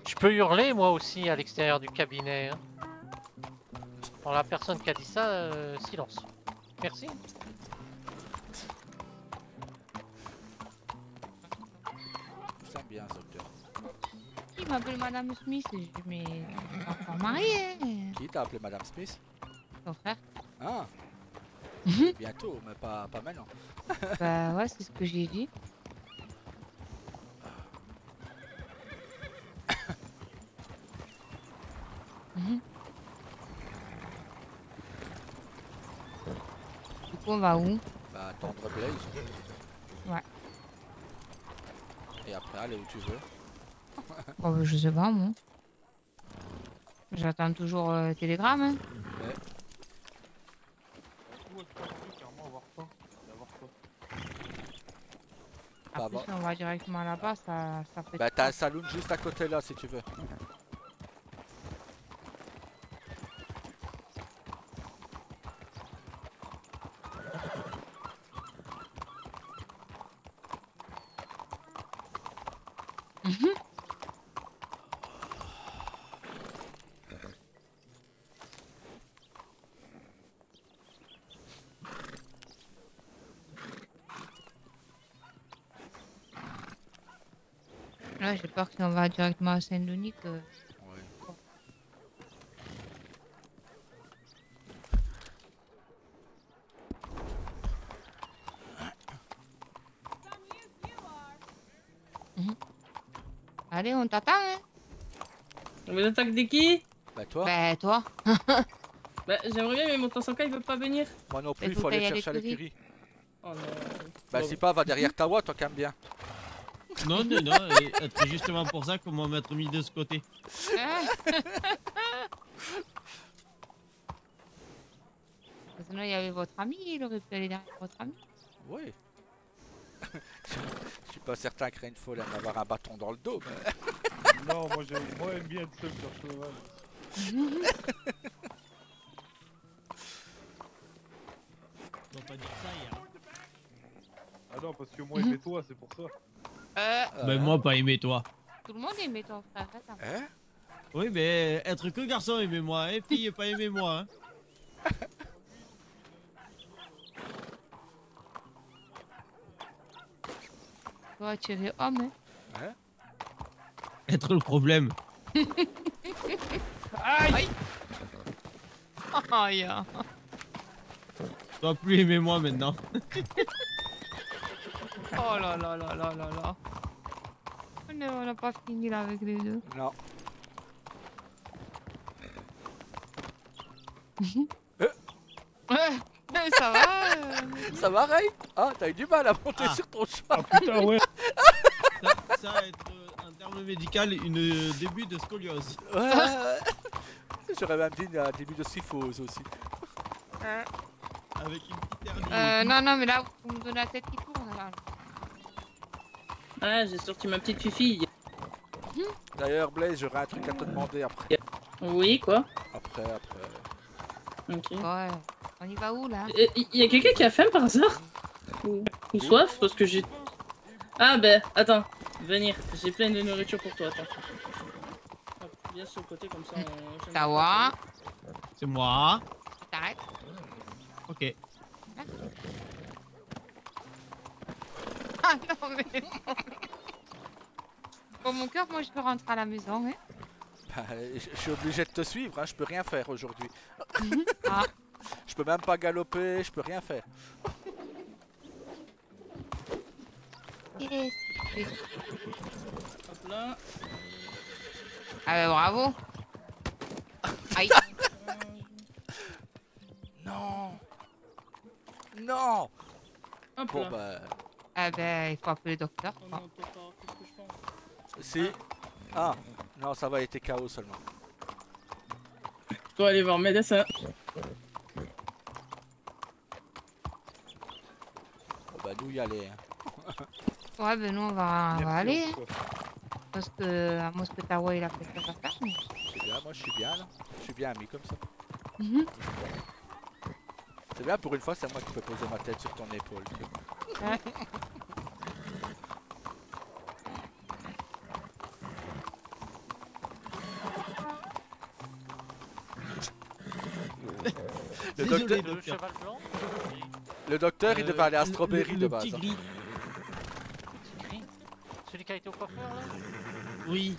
Je peux hurler moi aussi à l'extérieur du cabinet. Hein. Pour la personne qui a dit ça, silence. Merci. C'est bien, docteur. Il m'appelle Madame Smith, mais je suis encore mariée. Qui t'a appelé Madame Smith? Ton frère. Ah. Bientôt, mais pas maintenant. Bah ouais, c'est ce que j'ai dit. Du coup, on va où? Bah, attendre Blaze. Ouais. Et après, aller où tu veux. Oh, bah, je sais pas, moi. J'attends toujours le télégramme. Hein. Ouais. Après, si on va directement là-bas, ça fait... Bah, t'as un saloon juste à côté là, si tu veux. Là, j'ai peur qu'on va directement à Saint-Denis que... Allez, on t'attend, hein. On vous attaque de qui? Bah toi. Bah toi. Bah j'aimerais bien, mais mon Tansanka il veut pas venir. Moi non plus, il faut aller chercher à l'écurie. Oh non. Bah Bon. si pas, va derrière Tawa, toi qui aimes bien. Non, c'est justement pour ça qu'on m'a m'être mis de ce côté. Sinon, il y avait votre ami, il aurait pu aller derrière votre ami. Oui. Je suis pas certain que Rainfall aime avoir un bâton dans le dos, mais... Non, moi j'aime bien être seul sur cheval. On va pas dire ça, hier. Ah non, parce que moi aimais toi, c'est pour ça. Ben moi pas aimé toi. Tout le monde aimait ton frère, attends. Hein? Oui, mais être que garçon aimez-moi, et fille pas aimez-moi. Hein. Toi, tu es homme, hein. Hein? Être le problème. Aïe! Aïe! Toi plus aimez-moi maintenant. Oh là là là là là là. On n'a pas fini là avec les deux. Non. Ouais, ça va. Ça va, Ray? Ah, t'as eu du mal à monter sur ton cheval. Ah putain, ouais. Ça va être un terme médical, une début de scoliose. Ouais. J'aurais même dit un début de syphose aussi. Avec une petite hernie. Non, mais là, vous me donnez la tête qui tourne là. Ah, j'ai sorti ma petite fille. D'ailleurs, Blaze, j'aurais un truc à te demander après. Oui, quoi? Après. Ok. Ouais. On y va où là? Y a quelqu'un qui a faim par hasard? Ou soif? Parce que j'ai... Ah ben, attends. Venir. J'ai plein de nourriture pour toi, attends. Hop, viens sur le côté comme ça. Tawa. C'est moi. T'arrêtes. Ok. Ah non, mais non. Bon, mon cœur, moi, je peux rentrer à la maison, hein. Bah, je suis obligé de te suivre, hein. Je peux rien faire aujourd'hui. Ah. Je peux même pas galoper, je peux rien faire. Hop là. Ah bah bravo. Aïe. Non. Non. Hop Bon là. bah... Ah bah, il faut appeler le docteur, Oh quoi. non, papa, qu'est-ce que je fais? Si. Ah. Non, ça va, il était KO seulement. Je dois aller voir le médecin. Bon, bah nous y aller. Hein. Ouais, ben nous, on va aller. Hein. Parce que, à moins que Tawa, il a fait ça à faire. Mais... C'est bien, moi je suis bien là. Je suis bien ami comme ça. Mhm. C'est bien, pour une fois, c'est moi qui peux poser ma tête sur ton épaule. Ouais. Le Désolé, docteur, Le docteur. cheval blanc. le docteur il devait aller à le- Strawberry le de base. petit hein. gris. C'est gris. Celui qui a été au coiffeur là. Oui.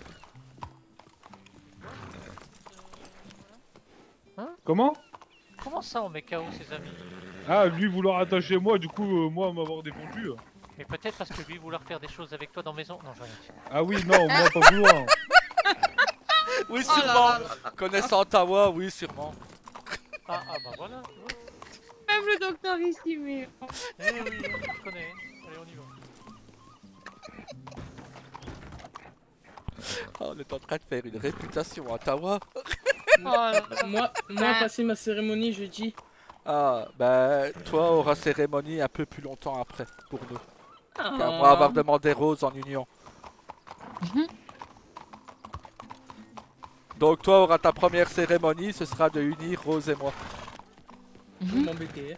Comment? Comment ça on met KO ses amis? Ah, lui vouloir attacher moi, du coup, moi m'avoir défendu. Mais peut-être parce que lui vouloir faire des choses avec toi dans maison. Non, je rien dit. Ah oui, non, moi pas vouloir. Oui, Oh là sûrement. là. Connaissant Tawa, oui, sûrement. Ah bah voilà. Même le docteur ici, mais... Eh oui, je connais. Allez, on y va. Oh, on est en train de faire une réputation à Tawa. Oh là là. Moi, passer ma cérémonie jeudi. Ah, bah, toi auras cérémonie un peu plus longtemps après, pour nous. Ah. Après avoir demandé Rose en union. Mhm. Donc toi auras ta première cérémonie, ce sera de unir Rose et moi. Vous m'embêtez.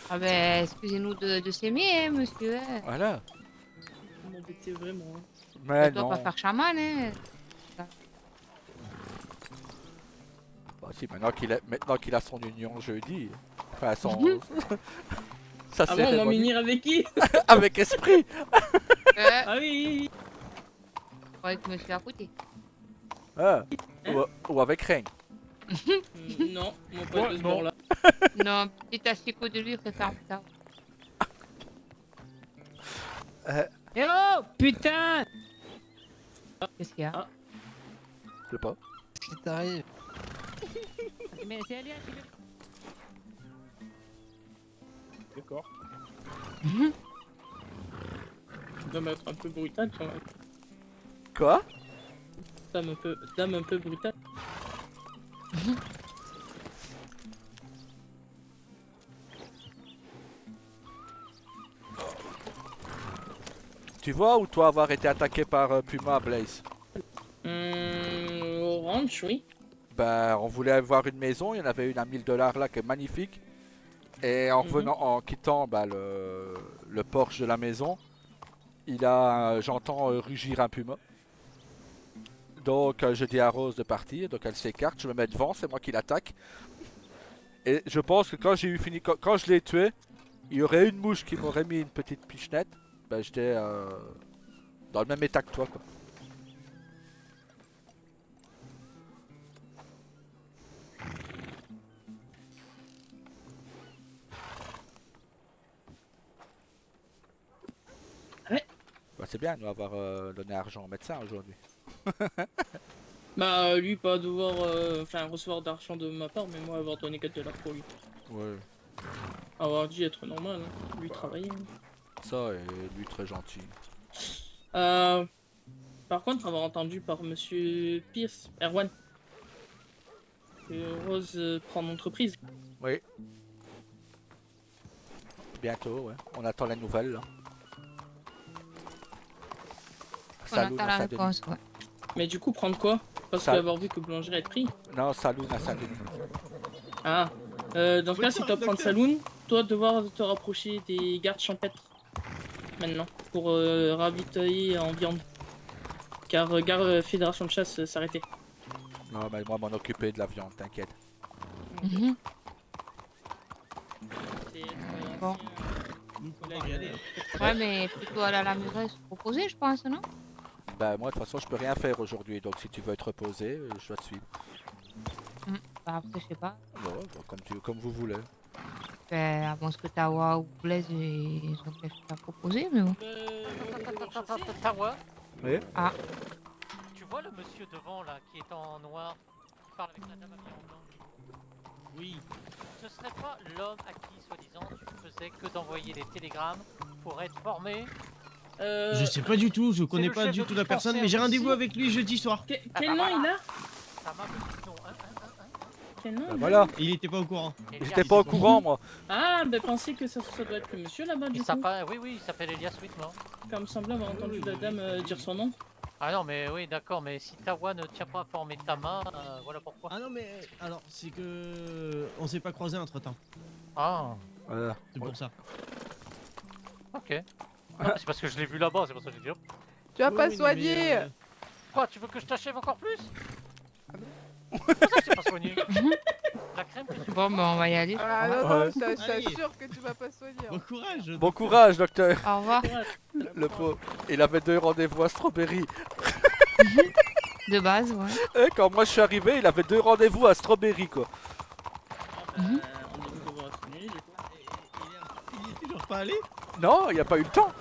Ah ben, excusez-nous de s'aimer, hein, monsieur. Hein. Voilà. Vous m'embêtez vraiment. Mais Tu dois non. pas faire chaman, hein. Bah, si, maintenant qu'il a son union jeudi. Enfin, son... Mhm. sa Ah bon, on va cérémonie. m'unir avec qui? Avec esprit. Ah oui. Je croyais que monsieur a coûté. Ah. Ou avec Reign. Non, moi pas de ce bord là. Non, petit asticot de lui, il préfère ça. Hello, putain! Qu'est-ce qu'il y a? Je sais pas. Qu'est-ce qui t'arrive? Mais c'est Alia qui D'accord. Ça doit m'être un peu brutal quand même. Quoi? Dame un peu brutale. Tu vois, ou toi avoir été attaqué par Puma, Blaze? Orange, oui. Bah, on voulait avoir une maison, il y en avait une à 1000 $ là qui est magnifique. Et en revenant, en quittant bah, le porche de la maison, j'entends rugir un Puma. Donc je dis à Rose de partir, donc elle s'écarte, je me mets devant, c'est moi qui l'attaque. Et je pense que quand j'ai eu fini, quand je l'ai tué, il y aurait une mouche qui m'aurait mis une petite pichenette. Bah j'étais dans le même état que toi quoi. Ouais. Bah c'est bien de nous avoir donné argent au médecin aujourd'hui. Bah lui pas devoir recevoir d'argent de ma part, mais moi avoir donné 4 $ pour lui. Ouais. Avoir dit être normal, hein. Lui travailler. Ça et lui très gentil. Par contre avoir entendu par monsieur Pierce, Erwan, que Rose prend l'entreprise. Oui. Bientôt, ouais. On attend la nouvelle là. On attend la réponse, ouais. Mais du coup prendre quoi? Parce qu'avoir vu que Boulangerie a pris. Non, Saloon à Saint-Denis. Ah. Dans ce cas, si tu vas prendre Saloon, toi devoir te rapprocher des gardes champêtres. Maintenant. Pour ravitailler en viande. Car Fédération de chasse s'arrêtait. Non, mais moi, m'en occuper de la viande, t'inquiète. Mhm. Bon. Ouais, mais plutôt aller à la murée se reposer, je pense, non? Bah, moi, de toute façon, je peux rien faire aujourd'hui. Donc, si tu veux être reposé, je dois te suivre. Bah, après, je sais pas. Ouais, bah, comme vous voulez. Ben, à moins que Tawa ou Blaise ils ont quelque chose à proposer, mais bon. Tawa, Oui. Ah. tu vois le monsieur devant là qui est en noir, qui parle avec la dame habillée en blanc? Oui. Ce serait pas l'homme à qui, soi-disant, tu faisais que d'envoyer des télégrammes pour être formé? Je sais pas du tout, je connais le pas chef du de tout la personne, concert mais j'ai rendez-vous ici. avec lui jeudi soir. Quel bah nom voilà. il a? Ça m'a petit nom, Quel nom Bah, il a voilà. Il était pas au courant. J'étais pas au courant, moi. Ah, ben pensez que ça doit être le monsieur là-bas du coup. Oui, il s'appelle Elias Whitmore. Comme me semble avoir entendu la dame dire son nom. Ah non, mais oui, d'accord, mais si Tawa ne tient pas à former Tama, voilà pourquoi. Ah non, mais alors, c'est que. On s'est pas croisés entre temps. Ah, Voilà. C'est pour ça. ok. Non, c'est parce que je l'ai vu là-bas, c'est pour ça que j'ai dit hop. Tu vas Oui, pas oui, non, soigner. mais, Quoi, tu veux que je t'achève encore plus? C'est pour ça que je t'ai pas soigné. La crème que tu Bon, ben, on va y aller. Ah non, Ouais. non, je Allez. t'assure que tu vas pas soigner. Bon courage. Bon courage, docteur. Au revoir. Le pauvre. Il avait 2 rendez-vous à Strawberry. De base, ouais. Et quand moi je suis arrivé, il avait 2 rendez-vous à Strawberry, quoi. On a voulu voir celui, du coup. Il est toujours pas allé? Non, il a pas eu le temps.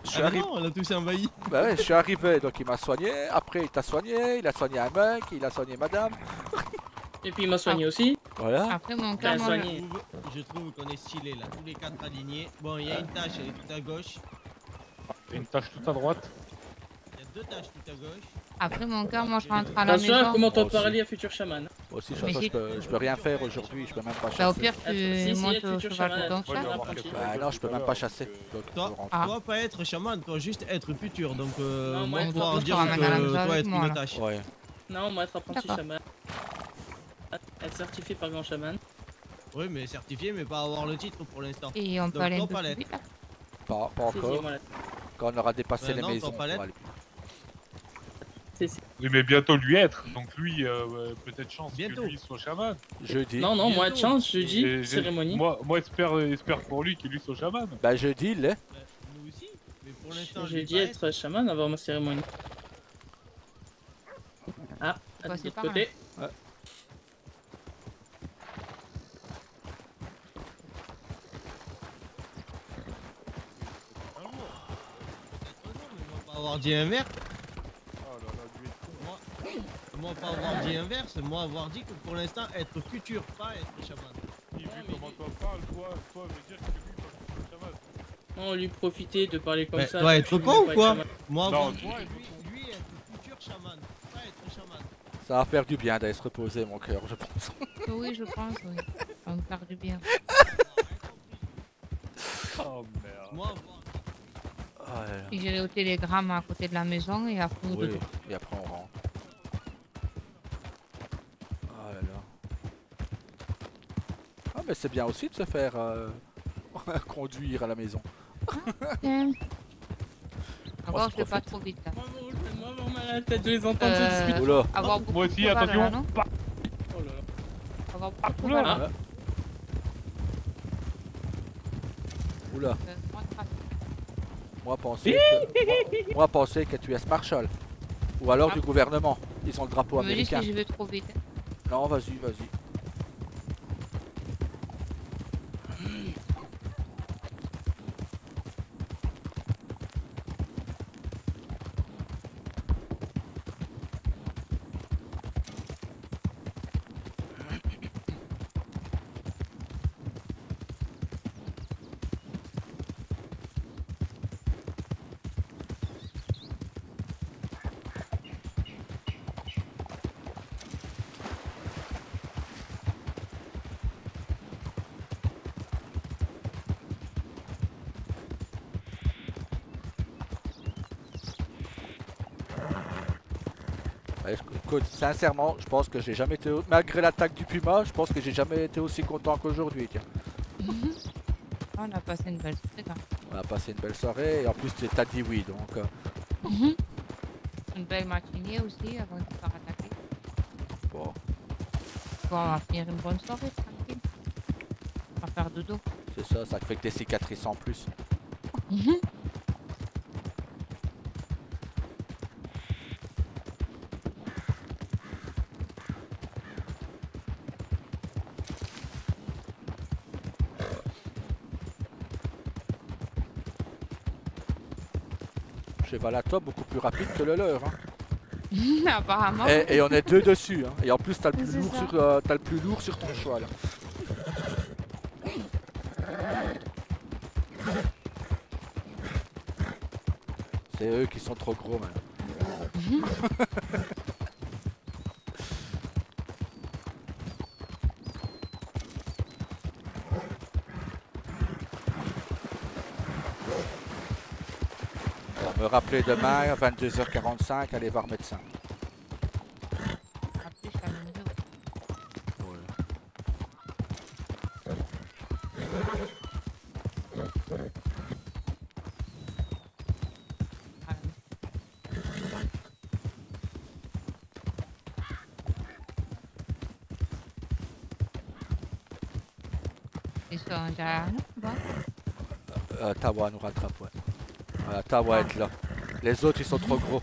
Je suis Ah arrivé. non, on a tous envahi. Bah ouais, je suis arrivé, donc il m'a soigné. Après, il t'a soigné. Il a soigné un mec. Il a soigné madame. Et puis il m'a soigné aussi. Voilà. Après, mon T'as cœur, moi, soigné. Je trouve qu'on est stylé là, tous les 4 alignés. Bon, il y a une tâche, elle est tout à gauche. Une tâche tout à droite. Il y a 2 tâches tout à gauche. après, mon cœur, moi, je rentre à la Attention à maison. comment t'en Moi aussi. parler à futur chaman. Moi aussi, de Mais toute façon, si- je peux rien faire aujourd'hui. Je peux même pas Bah, au chasser. pire, Si, tu si, montes il y a au futur cheval chaman. de ton Ouais, chat. je vais avoir quelqu'un. Bah non, je peux même pas chasser. Donc, Toi, je rentre. Ah. toi, pas être chaman, toi juste être futur. Donc, Non, moi, moi, pouvoir toi, dire tu ramènes à la maison que toi, avec être moi, une là. tâche. Ouais. Non, moi être apprenti D'accord. chaman. Être certifié par grand chaman. Oui, mais certifié, mais pas avoir le titre pour l'instant. Et on peut Donc, aller un toi, peu pas plus l'être. vite, là. Pas Si, si, encore. voilà. Quand on aura dépassé les non, maisons. ton palette. on va aller- Oui, mais bientôt lui être. Donc lui, peut-être chance Bientôt. que lui soit chaman. Jeudi. Non, non, moi de Bientôt. chance, jeudi, Et cérémonie. Moi espère pour lui qu'il lui soit chaman. Bah jeudi, il l'est. Nous aussi, mais pour l'instant, je J'ai vais dit pas être chaman avant ma cérémonie. Ah, Bah, de c'est l'autre pas côté. pas avoir dit inverse. Moi pas avoir dit inverse, moi avoir dit que pour l'instant être futur, pas être chaman. Comment toi parles, toi veut dire que lui soit chaman. Non, lui profiter de parler comme Mais ça. toi, de être fumer, con ou pas quoi chaman. Moi Non, avoir toi, dit lui être futur chaman, pas être chaman. Ça va faire du bien d'aller se reposer, mon cœur, je pense. Oui, je pense, oui. Ça va me faire du bien. Oh merde. Moi avoir Ah là là. Et j'irai au télégramme à côté de la maison et après au Oui, dodo. et après on rentre. Ah là là. Ah mais c'est bien aussi de se faire conduire à la maison. Tiens. Encore, se je vais pas profite. trop vite là. Moi avoir mal à la tête de les entendre tout de suite. Oula. Avoir beaucoup Moi de aussi, cheval, attention. là, non Oh là là. Avoir beaucoup de Oula. cheval, là. Oula. Moins de trafic. Moi penser que tu es Marshall. Ou alors du gouvernement. Ils ont le drapeau Je me dis américain. si je vais trop vite. Non, vas-y, vas-y. Ouais, écoute, sincèrement, je pense que j'ai jamais été... Malgré l'attaque du Puma, je pense que j'ai jamais été aussi content qu'aujourd'hui, tiens. On a passé une belle soirée quand On a passé une belle soirée et en plus t'as dit oui, donc... même. Une belle matinée aussi avant de se faire attaquer. Bon, on va finir une bonne soirée, tranquille. On va faire dodo. C'est ça, ça te fait que des cicatrices en plus. Chez Valata, beaucoup plus rapide que le leur. Hein. Apparemment. Et on est deux dessus. Hein. Et en plus, t'as le plus C'est lourd ça. sur, t'as le plus lourd sur ton cheval. C'est eux qui sont trop gros, man. Me rappeler demain à 22h45, aller voir médecin. Ils sont derrière nous, bon. Tawa nous rattrape, ouais. Voilà, Tawa est là. Les autres, ils sont trop gros.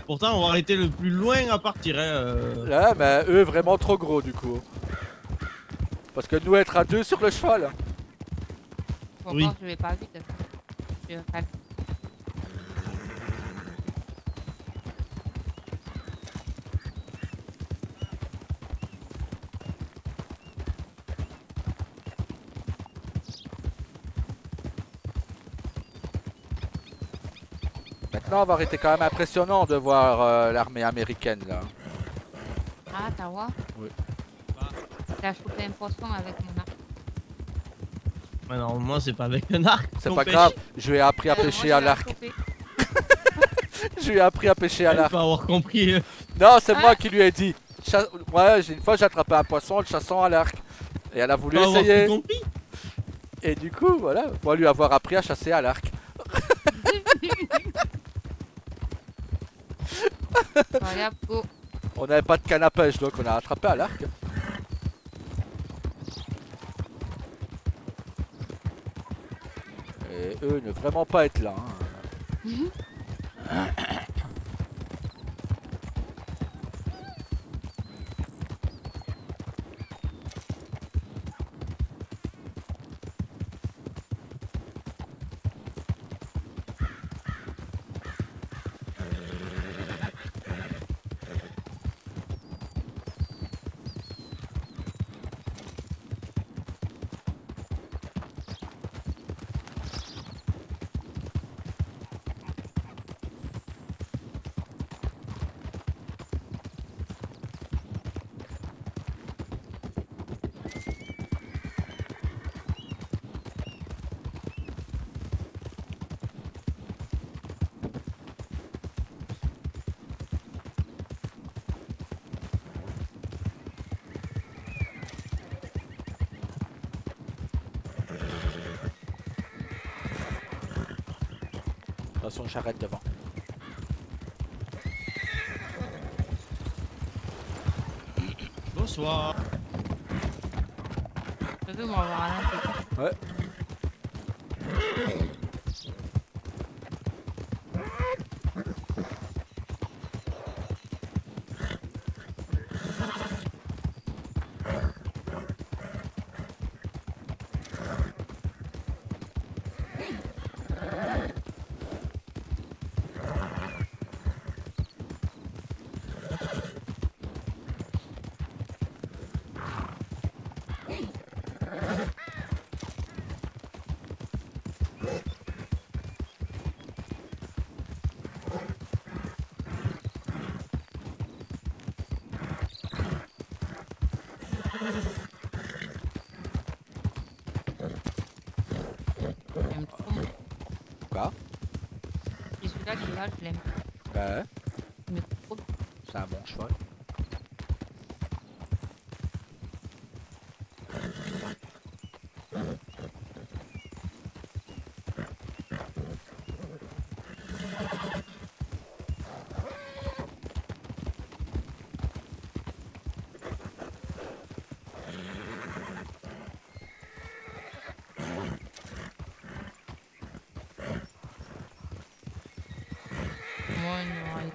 Pourtant, on va arrêter le plus loin à partir. Hein, Ouais, mais eux, vraiment trop gros, du coup. Parce que nous, être à deux sur le cheval. Faut Oui. voir, je vais pas vite. Je vais faire- Maintenant, on va arrêter quand même impressionnant de voir l'armée américaine, là. Ah, t'as voir? Oui. T'as chopé un poisson avec mon arc. Mais normalement, c'est pas avec un arc. C'est qu'on pas pêche. grave, je lui ai appris à Moi, pêcher je à l'ai l'arc. chopé. Je lui ai appris à pêcher à Elle l'arc. peut avoir compris. Non, c'est Ah. moi qui lui ai dit. Ouais, une fois j'ai attrapé un poisson en le chassant à l'arc. Et elle a voulu Pas avoir essayer. tout compris. Et du coup, voilà, moi lui avoir appris à chasser à l'arc. Voilà, go. On n'avait pas de canne à pêche, donc on a attrapé à l'arc. Et eux ne vraiment pas être là. Hein. Attention, j'arrête devant. Bonsoir. Je veux m'en voir un peu. Ouais. J'aime trop. Quoi? Et celui-là, je l'aime. Ouais. Mais trop. C'est un bon cheval.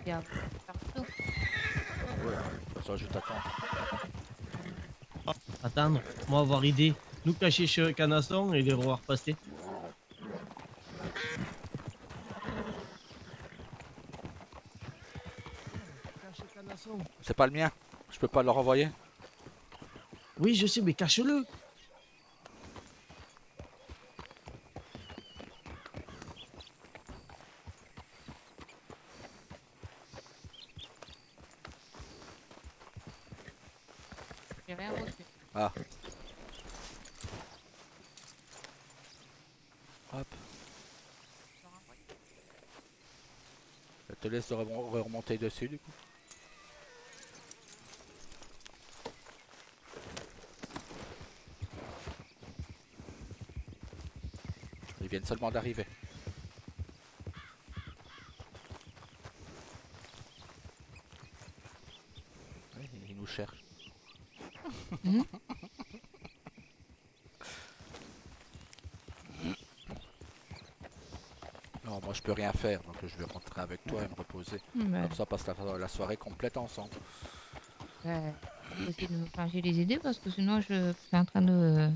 été à partout. Ouais, ça je t'attends. Attendre, moi avoir idée. Nous cacher chez Canasson et les revoir passer. C'est pas le mien. Je peux pas le renvoyer. Oui, je sais, mais cache-le. J'ai rien reçu. Ah. Hop. Je te laisse remonter dessus du coup. Ils viennent seulement d'arriver. Oui, ils nous cherchent. Non, moi je peux rien faire, donc je vais rentrer avec toi et me reposer. Comme ça, on passe la soirée complète ensemble. Essayer de me changer les idées parce que sinon je suis en train de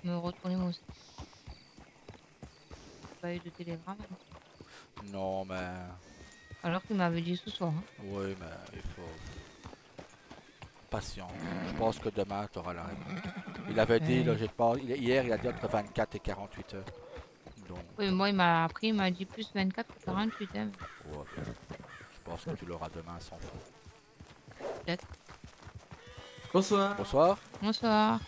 me retourner moi aussi. Pas eu de télégramme. Non, mais... Alors qu'il m'avait dit ce soir. Hein. Oui, mais il faut... Patience. Je pense que demain, tu auras la réponse. Il avait dit, là, hier, il a dit entre 24 et 48 heures. Donc... Oui, mais moi, il m'a appris, il m'a dit plus 24 que 48. Hein. Ouais, je pense que tu l'auras demain sans faute. Peut-être. Bonsoir. Bonsoir. Bonsoir.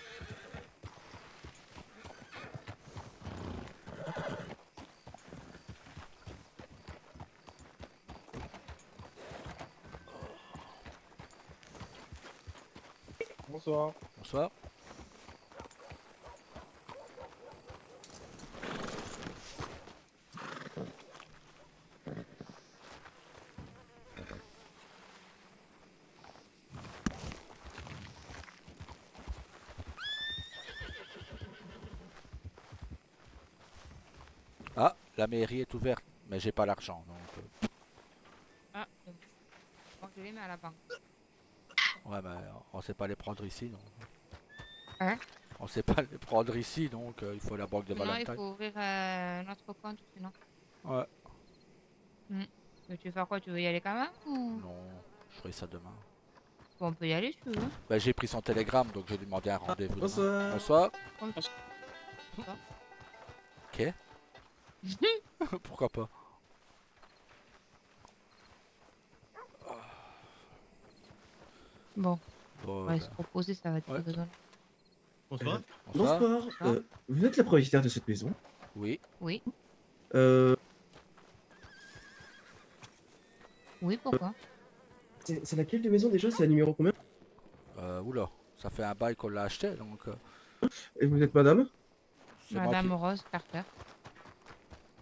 Bonsoir. Bonsoir. Ah, la mairie est ouverte, mais j'ai pas l'argent donc. Ah, bon, je les mets à la banque. Ouais, mais on sait pas les prendre ici, donc. Hein? On sait pas les prendre ici, donc il faut la banque de Non, Valentine. il faut ouvrir notre compte sinon. Ouais. Mais tu veux faire quoi? Tu veux y aller quand même ou... Non, je ferai ça demain. Bon, on peut y aller si tu veux. Bah, j'ai pris son télégramme, donc j'ai demandé un rendez-vous. Bonsoir. Bonsoir. Bonsoir. Ok. Pourquoi pas? Bon. Bon, On va se proposer, ça va être ouais. besoin. Bonsoir. Bonsoir. Vous êtes la propriétaire de cette maison? Oui. Oui. Euh... Oui, pourquoi? C'est laquelle de maison déjà? C'est la numéro combien? Oula, ça fait un bail qu'on l'a acheté, donc... Et vous êtes madame? Madame Rose Carter.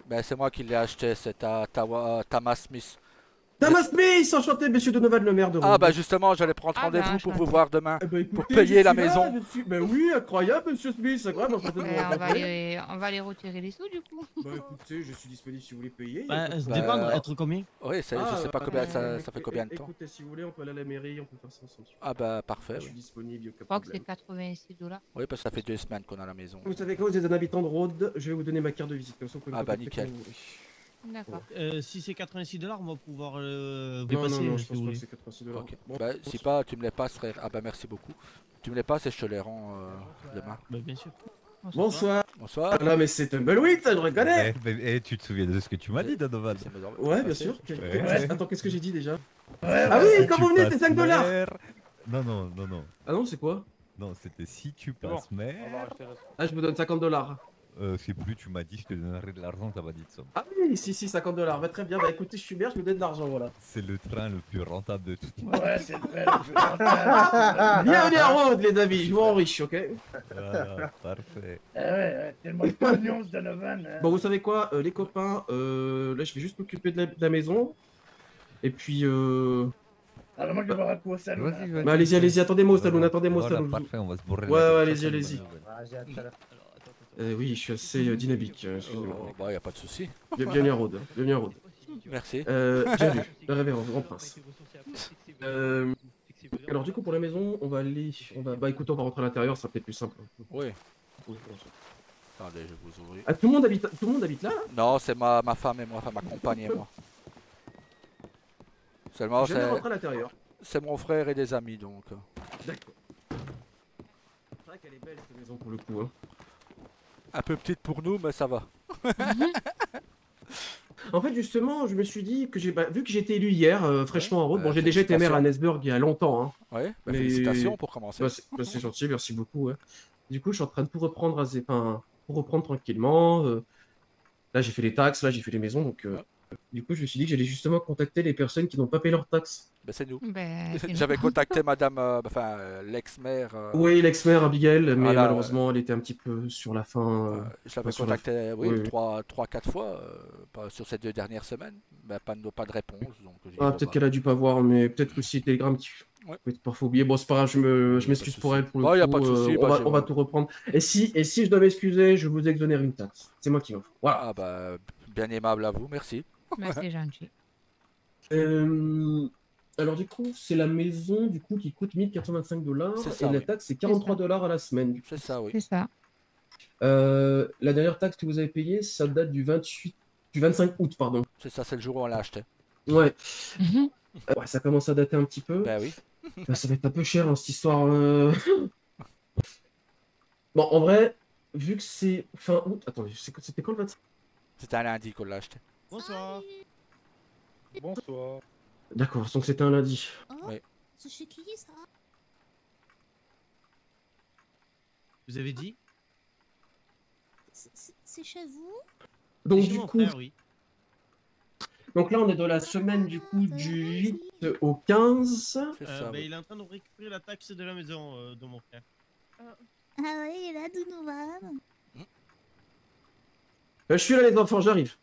Ben, c'est moi qui l'ai acheté, c'est Thomas Smith. Thomas Smith, enchanté, monsieur Donovan, le maire de Rome. Ah bah justement, j'allais prendre Ah, rendez-vous bah, pour enchanté. vous voir demain, Écoutez, pour je payer suis la là, maison. Ben oui, incroyable, monsieur Smith, incroyable. Enchanté de vous rencontrer. On va aller retirer les sous du coup. Bah écoutez, je suis disponible si vous voulez payer. Bah, ça dépend, être combien? Oui, je sais pas combien ça fait combien de temps. Écoutez, si vous voulez, on peut aller à la mairie, on peut faire ça ensemble. Ah bah parfait. Je suis disponible, Je crois que c'est 86 $. Oui, parce que ça fait 2 semaines qu'on a la maison. Vous savez quoi, vous êtes un habitant de Rhodes, je vais vous donner ma carte de visite, comme ça vous pouvez me Ah bah contacter nickel. quand vous voulez. D'accord. Si c'est 86 $, on va pouvoir vous Non, passer. non, je si pense vous pas que voulez. c'est 86 $. Ok. Bon, Bah si pas, tu me les passes frère. Ah bah merci beaucoup. Tu me les passes et je te les rends demain. Bah bien sûr. Bonsoir. Bonsoir. Ah non mais c'est Tumbleweed, ça je reconnais. Et tu te souviens de ce que tu m'as dit, Donovan? Ouais, bien sûr. Ouais. Attends, qu'est-ce que j'ai dit déjà? Ah Ah oui, quand vous venez, c'est 5 $. Non, non, non, non. Ah non, c'est quoi? Non, c'était si tu passes mer. Ah, je vous donne 50 $. C'est plus, tu m'as dit, je te donnerai de l'argent, t'as pas dit de somme. Ah oui, si, 50 $. Bah très bien, bah écoutez, je suis maire, je vous donne de l'argent, voilà. C'est le train le plus rentable de toute Ouais, c'est le train le plus rentable. Bienvenue à Rhodes, les amis, je vous rends riche, ok? Voilà, parfait. Ouais, tellement de pognon, ce Donovan. Hein. Bon, vous savez quoi, les copains, là je vais juste m'occuper de la maison. Et puis Alors moi je vais voir à quoi au salon. Bah allez-y, attendez-moi au salon, attendez-moi au Voilà, salon. parfait, on va se bourrer. Ouais, ouais, allez-y. Vas-y, à tout à l'heure. Oui, je suis assez dynamique, excusez-moi. Bah y a pas de souci. Bienvenue à Rhodes, bienvenue à Rhodes. Merci. Bien vu, la révérence, grand prince. Alors du coup pour la maison, on va aller, bah écoutez, on va rentrer à l'intérieur, ça sera peut-être plus simple. Oui. Oui, Attendez, je vais vous ouvrir. ah, tout le monde habite là, là. Non, c'est ma femme et moi, enfin ma compagne et moi. Seulement, Je viens de rentrer à l'intérieur. c'est mon frère et des amis, donc. D'accord. C'est vrai qu'elle est belle cette maison pour le coup. Hein. Un peu petite pour nous, mais ça va. En fait, justement, je me suis dit que vu que j'ai été élu hier, fraîchement en route, bon, j'ai déjà été maire à félicitations. Nesburg il y a longtemps. Hein, Ouais, bah, mais- félicitations pour commencer. Bah, c'est gentil, merci beaucoup. Ouais. Du coup, je suis en train de tout reprendre, pour reprendre tranquillement. Là, j'ai fait les taxes, là, j'ai fait les maisons. Donc, du coup, je me suis dit que j'allais justement contacter les personnes qui n'ont pas payé leurs taxes. Bah, c'est nous. C'est nous. J'avais contacté madame, l'ex-maire. Oui, l'ex-maire Abigail, mais voilà, malheureusement, elle était un petit peu sur la fin. Je l'avais sur la contacté, fin. oui, Oui. 3-4 fois sur ces 2 dernières semaines. Mais pas de réponse. Donc, j'ai dit, Ah, bon, peut-être bah. qu'elle a dû pas voir, mais peut-être aussi Telegram qui Ouais. peut être parfois oublié. Bon, c'est pas grave, je m'excuse pour elle. Pour le Oh, y a coup, pas de souci, on bah, va tout reprendre. Et si je dois m'excuser, je vous exonère une taxe. C'est moi qui m'offre. Voilà. Ah bah, bien aimable à vous, merci. Bah, c'est gentil. Alors du coup, c'est la maison du coup qui coûte 1085 $ C'est et ça, la oui. taxe c'est 43 $ à la semaine. C'est ça, oui. C'est ça. La dernière taxe que vous avez payée, ça date du 25 août, pardon. C'est ça, c'est le jour où on l'a acheté. Ouais. Ouais, ça commence à dater un petit peu. Bah oui. Bah, ça va être un peu cher hein, cette histoire. Bon, en vrai, vu que c'est fin août, attendez, c'était quand le 25? C'était un lundi qu'on l'a acheté. Bonsoir. Bonsoir. D'accord, donc c'était un lundi. Oui. C'est chez qui ça? Vous avez dit? C'est chez vous? Donc Chez du mon coup, frère, oui. donc là on est dans la semaine du coup du 8 au 15. C'est ça, Bah, oui. il est en train de récupérer la taxe de la maison de mon frère. Ah oui, il a de nouvelles. Je suis là les enfants, j'arrive.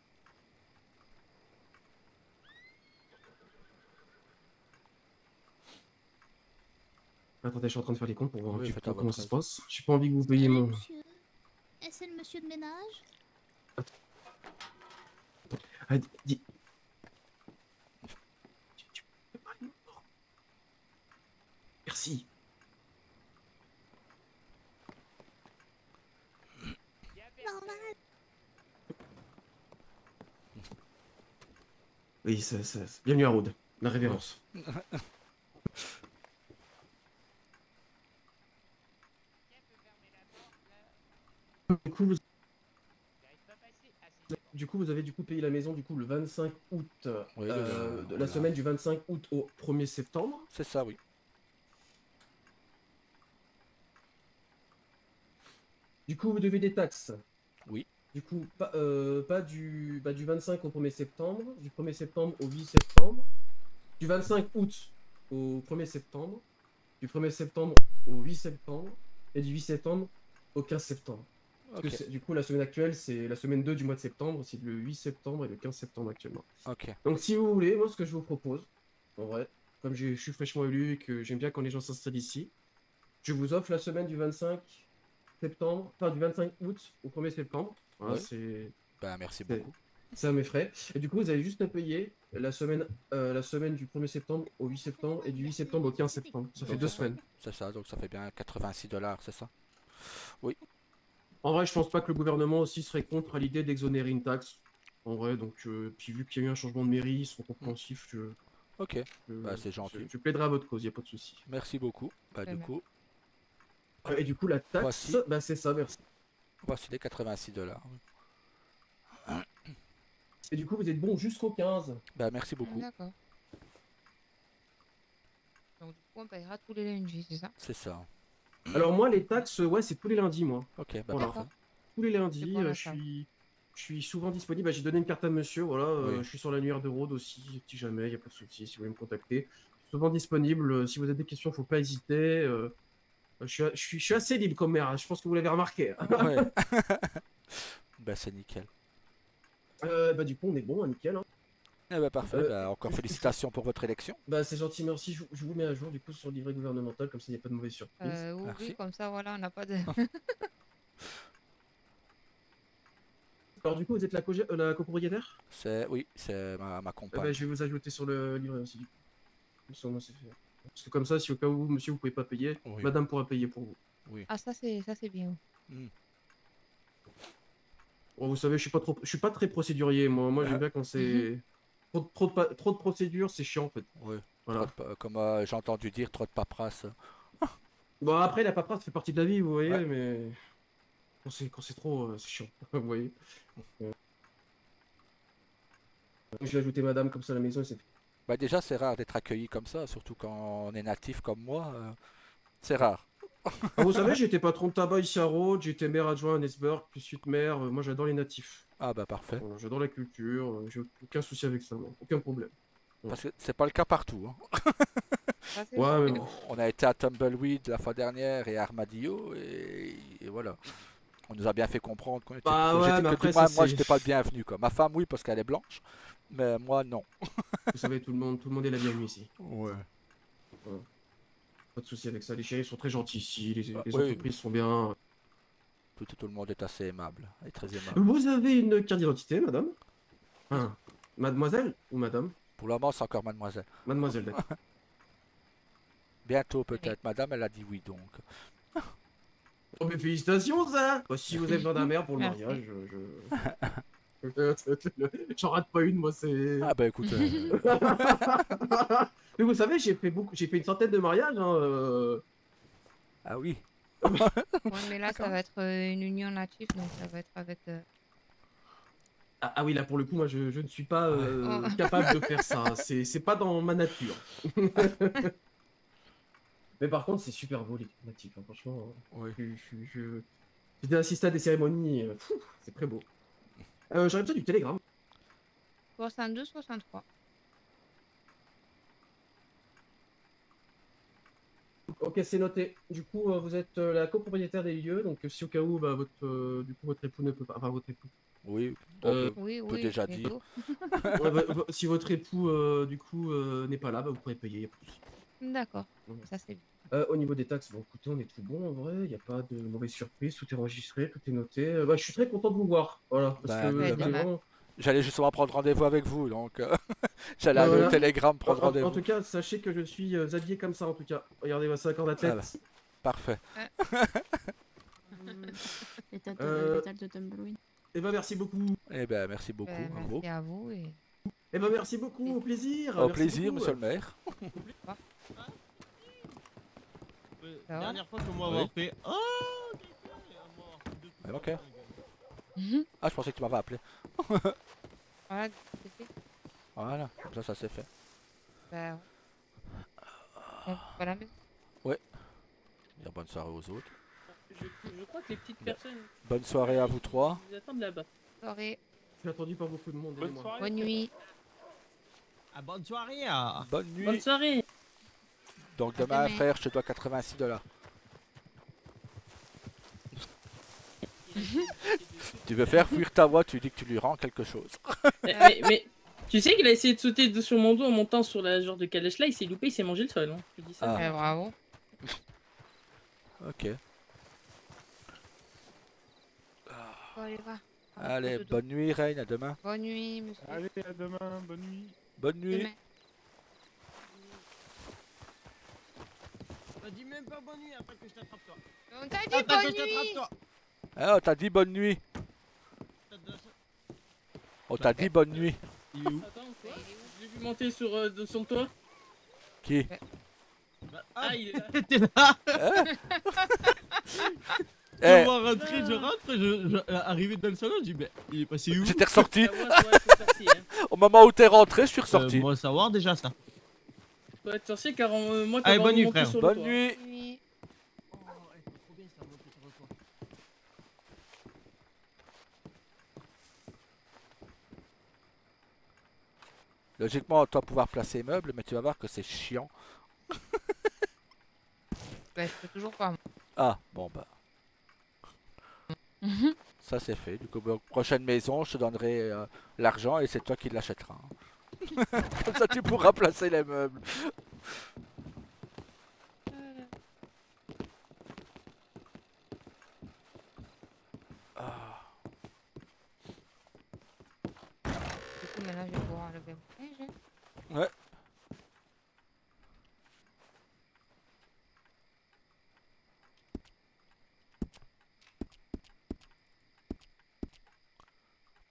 Attendez, je suis en train de faire les comptes pour voir un Oui, petit faites peu à comment votre ça se aise. passe. J'ai pas envie que vous payiez mon... Et c'est le monsieur de ménage? Ah, dis... Merci. Normal. Oui, bienvenue à Rhodes, la révérence. Du coup, vous avez payé la maison le 25 août, Oui, de la voilà. semaine du 25 août au 1er septembre. C'est ça, oui. Du coup, vous devez des taxes. Oui. Du coup, pas du 25 au 1er septembre, du 1er septembre au 8 septembre, du 25 août au 1er septembre, du 1er septembre au 8 septembre, et du 8 septembre au 15 septembre. Parce que Ok. du coup, la semaine actuelle, c'est la semaine 2 du mois de septembre, c'est le 8 septembre et le 15 septembre actuellement. Ok. Donc si vous voulez, moi ce que je vous propose, en vrai, comme je suis fraîchement élu et que j'aime bien quand les gens s'installent ici, je vous offre la semaine du 25 septembre, enfin du 25 août au 1er septembre. Voilà, Ouais. c'est... Bah, merci beaucoup. C'est à mes frais. Et du coup, vous avez juste à payer la semaine du 1er septembre au 8 septembre et du 8 septembre au 15 septembre. Ça fait Donc, 2 semaines. C'est ça, donc ça fait bien 86 $, c'est ça? Oui. En vrai, je pense pas que le gouvernement aussi serait contre à l'idée d'exonérer une taxe. En vrai, donc, puis vu qu'il y a eu un changement de mairie, ils sont compréhensifs. Ok, bah, c'est gentil. Je plaiderai à votre cause, il n'y a pas de souci. Merci beaucoup. Bah, du coup, Et du coup, la taxe, Voici. bah c'est ça, merci. voici les 86 $. Et du coup, vous êtes bon jusqu'au 15. Bah, merci beaucoup. D'accord. Donc, du coup, on paiera tous les lundis, c'est ça? C'est ça. Alors moi, les taxes, ouais, c'est tous les lundis, moi. Ok, bah, Voilà. parfait. Tous les lundis, C'est bon, là, je ça. suis souvent disponible. Bah, j'ai donné une carte à monsieur, voilà. Oui. Je suis sur l'annuaire de Rhodes aussi, si jamais, il n'y a pas de souci, si vous voulez me contacter. Je suis souvent disponible. Si vous avez des questions, faut pas hésiter. Je suis assez libre comme maire, hein, je pense que vous l'avez remarqué. Ouais. Bah, c'est nickel. Bah du coup, on est bon, hein, nickel. Hein. Eh bah, parfait. Bah, encore félicitations pour votre élection. Bah c'est gentil, merci. Je vous mets à jour du coup sur le livret gouvernemental, comme ça il n'y a pas de mauvaise surprise. Oui, Merci. oui, comme ça, voilà, on n'a pas de... Alors du coup, vous êtes la copropriétaire? Oui, c'est ma Eh compagne. ben, je vais vous ajouter sur le livret aussi. Comme ça, moi, c'est fait. Parce que comme ça, si au cas où, monsieur, vous pouvez pas payer, Oui. madame pourra payer pour vous. Oui. Ah, ça c'est bien. Bon, vous savez, je suis pas très procédurier, moi. Moi, j'aime bien quand c'est... Trop de procédures, c'est chiant, en fait. Oui. Voilà. Comme j'ai entendu dire, trop de paperasse. Bon, après, la paperasse fait partie de la vie, vous voyez, mais... Quand c'est trop, c'est chiant, vous voyez. Je vais ajouter madame, comme ça, à la maison, c'est fait. Bah déjà, c'est rare d'être accueilli comme ça, surtout quand on est natif comme moi. C'est rare. Ah, vous savez, j'étais patron de tabac ici à Rhodes, j'étais maire adjoint à Nesburg, puis suite maire. Moi, j'adore les natifs. Ah bah parfait. Voilà, j'adore la culture, j'ai aucun souci avec ça, moi. Aucun problème. Parce que c'est pas le cas partout. Hein. Ouais, mais bon. On a été à Tumbleweed la fois dernière et à Armadillo et voilà. On nous a bien fait comprendre qu'on était. Bah ouais, mais après, moi, ça, j'étais pas le bienvenu quoi. Ma femme oui parce qu'elle est blanche, mais moi non. Vous savez, tout le monde est la bienvenue ici. Ouais. Voilà. Pas de souci avec ça. Les chéris sont très gentils ici, les oui. entreprises sont bien. Tout le monde est assez aimable et très aimable. Vous avez une carte d'identité, madame? Hein, mademoiselle ou madame? Pour le moment, c'est encore mademoiselle. Mademoiselle, d'accord. Bientôt peut-être. Madame, elle a dit oui donc. Oh mais félicitations ça! Bah, si vous avez besoin d'un maire pour le Merci. mariage, j'en rate pas une, moi c'est... Ah bah écoute... Mais vous savez, j'ai fait une centaine de mariages, hein. Ah oui. Ouais, mais là, ça va être une union native, donc ça va être avec... Ah oui, là pour le coup, moi je ne suis pas Oh. capable de faire ça, c'est pas dans ma nature. Mais par contre, c'est super beau les natifs, hein, franchement. J'ai assisté à des cérémonies, c'est très beau. J'aurais besoin du télégramme. 62, 63. Ok, c'est noté. Du coup, vous êtes la copropriétaire des lieux, donc si au cas où bah, votre époux ne peut pas... Enfin, votre époux. Oui, Oui, on peut déjà dire. bientôt. Ouais, si votre époux, du coup, n'est pas là, bah, vous pourrez payer. Y a pas de souci. D'accord, Voilà. ça c'est bien. Au niveau des taxes, bon, écoutez, on est tout bon en vrai, il n'y a pas de mauvaise surprise, tout est enregistré, tout est noté. Bah, je suis très content de vous voir, voilà, parce Bah, que de même. vraiment... J'allais justement prendre rendez-vous avec vous, donc j'allais aller voilà. au télégramme prendre En rendez-vous. tout cas, sachez que je suis habillé comme ça, en tout cas. Regardez, voici la corde d'athlète. Ah bah, parfait. L'état Euh, de Tumbleweed. Eh ben, merci beaucoup. Eh ben, merci beaucoup. à vous. Merci à vous et... Eh ben, merci beaucoup, au plaisir. Au Merci plaisir, beaucoup. monsieur le maire. Ça va Dernière fois qu'on m'a avoir fait. Oh, Ouais, ok. Ah, je pensais que tu m'avais appelé. Voilà, c'est fait. Voilà, comme ça s'est fait. Bah, on va la maison. Ouais. Dire bonne soirée aux autres. Je crois que les petites personnes Bonne soirée à vous trois. vous attendent là-bas. Soirée. Je suis attendu par beaucoup de monde. Bonne aidez-moi. soirée. Bonne nuit. Ah, bonne soirée. Ah. Bonne nuit. Bonne soirée. Donc À demain, demain. frère, je te dois 86$. Tu veux faire fuir ta voix, tu dis que tu lui rends quelque chose. Mais tu sais qu'il a essayé de sauter sur mon dos en montant sur la genre de calèche là, il s'est loupé, il s'est mangé le sol. Hein. Je te dis ça. Ah. Bravo. Ok. Bon, allez, va. Allez, dodo. bonne nuit, Reine, à demain. Bonne nuit, monsieur. Allez, à demain, bonne nuit. Bonne nuit. Demain. Bah, dis même pas bonne nuit après que je t'attrape toi. On t'a dit Après que bonne je t'attrape nuit. toi. Ah, on t'a dit bonne nuit. On t'a dit bonne nuit. Il est où? Attends, quoi? Je l'ai vu monter sur le toit. Qui? Ah, il est là. T'es là. Eh, Je vois rentrer, je rentre, arrivé dans le salon, je dis, mais il est passé où? j'étais ressorti. Ah, ouais, je suis sorti, hein. Au moment où t'es rentré, je suis ressorti. Moi, savoir déjà ça. Faut être sorcier car moi, Allez, quand bonne on nuit, monte frère. sur le Bonne toit. nuit. Bonne nuit. Logiquement, on doit pouvoir placer meubles, mais tu vas voir que c'est chiant. Bah, je peux toujours pas. Ah, bon bah. Ça c'est fait. Du coup, prochaine maison, je te donnerai l'argent et c'est toi qui l'achèteras. Comme ça, tu pourras placer les meubles. Ah. mais là je vais pouvoir enlever mon linge. Ouais.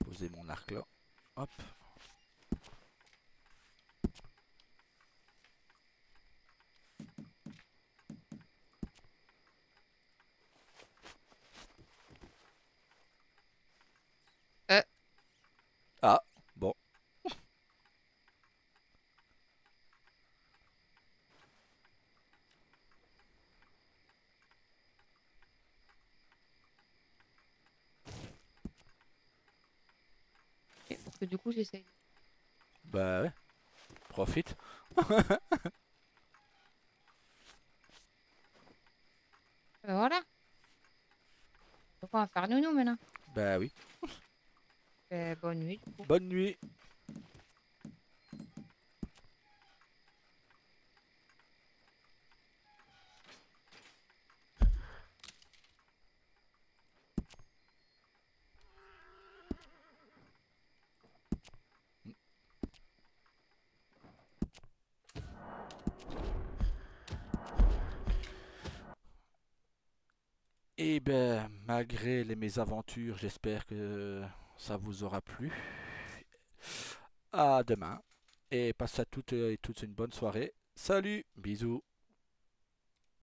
Poser mon arc là. Hop. Ah, bon. Parce que du coup j'essaye. Bah ouais. Profite. Voilà. Donc on va faire nounou maintenant. Bah oui. Bonne nuit du coup. Bonne nuit. Et ben, malgré les mésaventures, j'espère que ça vous aura plu. À demain. Et passez à toutes et tous une bonne soirée. Salut, bisous.